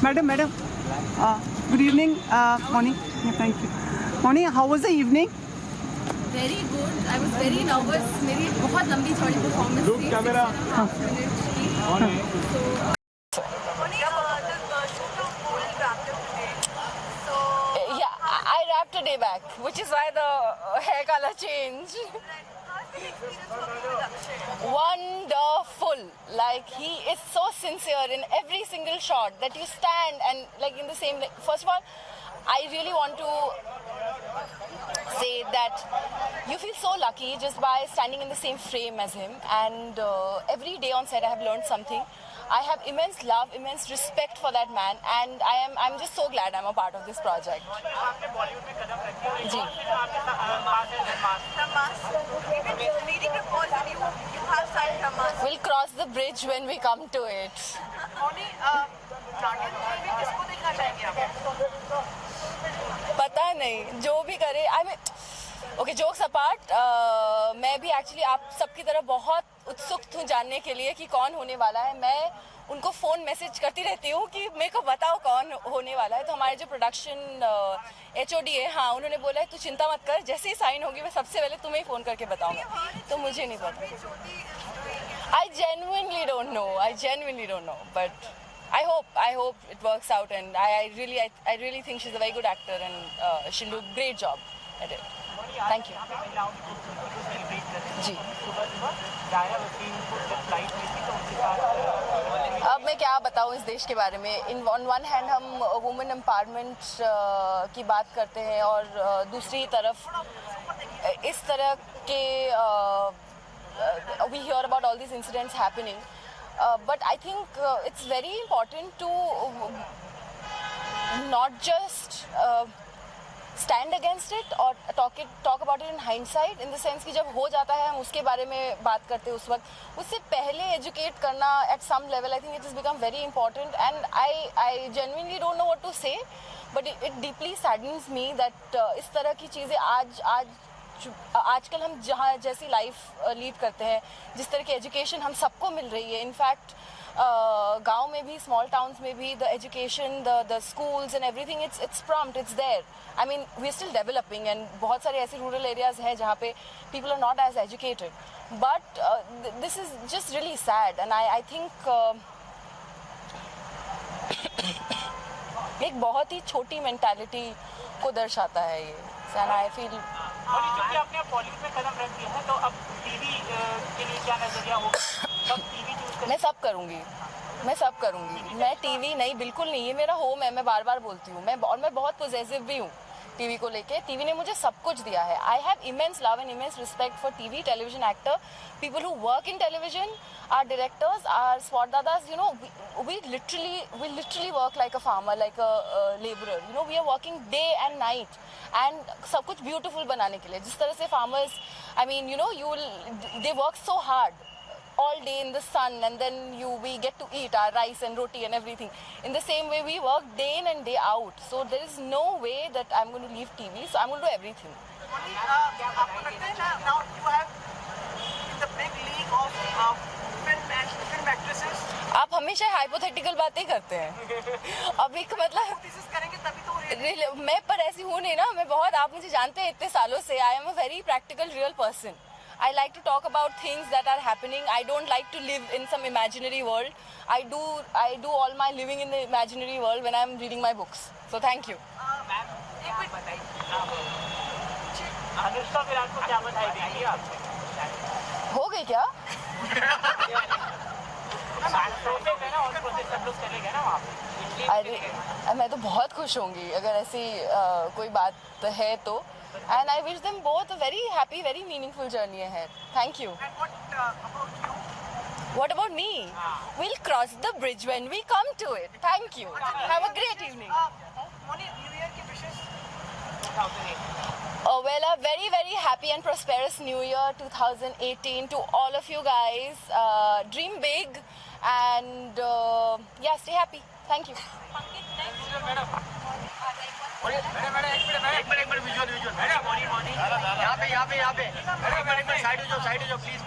Madam, good evening, morning. Yeah, thank you. Morning, how was the evening? Very good. I was very nervous. मेरी बहुत लंबी चौड़ी performance थी. Camera. I wrapped a day back, which is why the hair color changed. Wonderful. Like, he is so sincere in every single shot that you stand and like in the same. First of all, I really want to say that you feel so lucky just by standing in the same frame as him, and every day on set I have learned something. I have immense love, immense respect for that man, and I'm just so glad I'm a part of this project. We'll cross the bridge when we come to it. पता नहीं, जो भी करे, I mean, okay, jokes apart, मैं भी actually आप सबकी तरह बहुत उत्सुक हूँ जानने के लिए कि कौन होने वाला है. मैं उनको फ़ोन मैसेज करती रहती हूँ कि मेरे को बताओ कौन होने वाला है. तो हमारे जो प्रोडक्शन HOD है, हाँ, उन्होंने बोला है तू चिंता मत कर, जैसे ही साइन होगी मैं सबसे पहले तुम्हें ही फ़ोन करके बताऊँगा. तो मुझे नहीं पता. I genuinely don't know, but I hope it works out, and I really think she's a very good actor, and she'll do a great job at it. Thank you. जी. अब मैं क्या बताऊँ इस देश के बारे में. On one hand हम वुमेन एम्पावरमेंट की बात करते हैं, और दूसरी तरफ इस तरह के we hear about all these incidents happening. But I think it's very important to not just stand against it or talk about it in hindsight, in the sense कि जब हो जाता है हम उसके बारे में बात करते हैं उस वक्त, उससे पहले educate करना at some level, I think it has become very important, and I genuinely don't know what to say, but it deeply saddens me that इस तरह की चीज़ें आजकल हम जहाँ जैसी लाइफ लीड करते हैं, जिस तरह की एजुकेशन हम सबको मिल रही है, इनफैक्ट गांव में भी, स्मॉल टाउन्स में भी, the education, the schools and everything, it's prompt, it's there. I mean we are still developing, and बहुत सारे ऐसे रूरल एरियाज हैं जहाँ पे people are not as educated, but this is just really sad, and I think एक बहुत ही छोटी mentality को दर्शाता है ये. एंड आई फील क्योंकि आपने अब बॉलीवुड में कदम रख दिया है, तो अब टीवी के लिए क्या नजरिया होगा? कब टीवी चूज करें? मैं सब करूँगी. मैं टीवी नहीं, बिल्कुल नहीं, ये मेरा होम है, मैं बार बार बोलती हूँ. मैं बहुत पॉजिटिव भी हूँ टीवी को लेके. टीवी ने मुझे सब कुछ दिया है. I have immense love and immense respect for TV, television actor, people who work in television, our directors, our spot dadas, you know, we literally work like a farmer, like a laborer. You know, we are working day and night, and सब कुछ beautiful बनाने के लिए. जिस तरह से farmers, I mean, you know, they work so hard all day in the sun, and then we get to eat our rice and roti and everything. In the same way, we work day in and day out. So there is no way that I'm going to leave TV. So I'm going to do everything. आपको लगता है ना, now you have the big league of film actresses. आप हमेशा hypothetical बातें करते हैं. अब एक मतलब करेंगे तभी तो मैं पर ऐसी हूँ नहीं ना. मैं बहुत, आप मुझे जानते हैं इतने सालों से. I am a very practical real person. I like to talk about things that are happening. I don't like to live in some imaginary world. I do all my living in the imaginary world when I'm reading my books. So thank you. Anushka Virat को क्या बधाई देंगी आप? हो गई क्या? अरे मैं तो बहुत खुश होंगी अगर ऐसी कोई बात है तो. And I wish them both a very happy, very meaningful journey ahead. Thank you. And what about you? What about me? We'll cross the bridge when we come to it. Thank you. Have a great evening. Moni, New Year की wishes? Well, a very, very happy and prosperous New Year 2018 to all of you guys. Dream big and yeah, stay happy. Thank you. एक minute visual madam, यहाँ पे side हो जाओ please.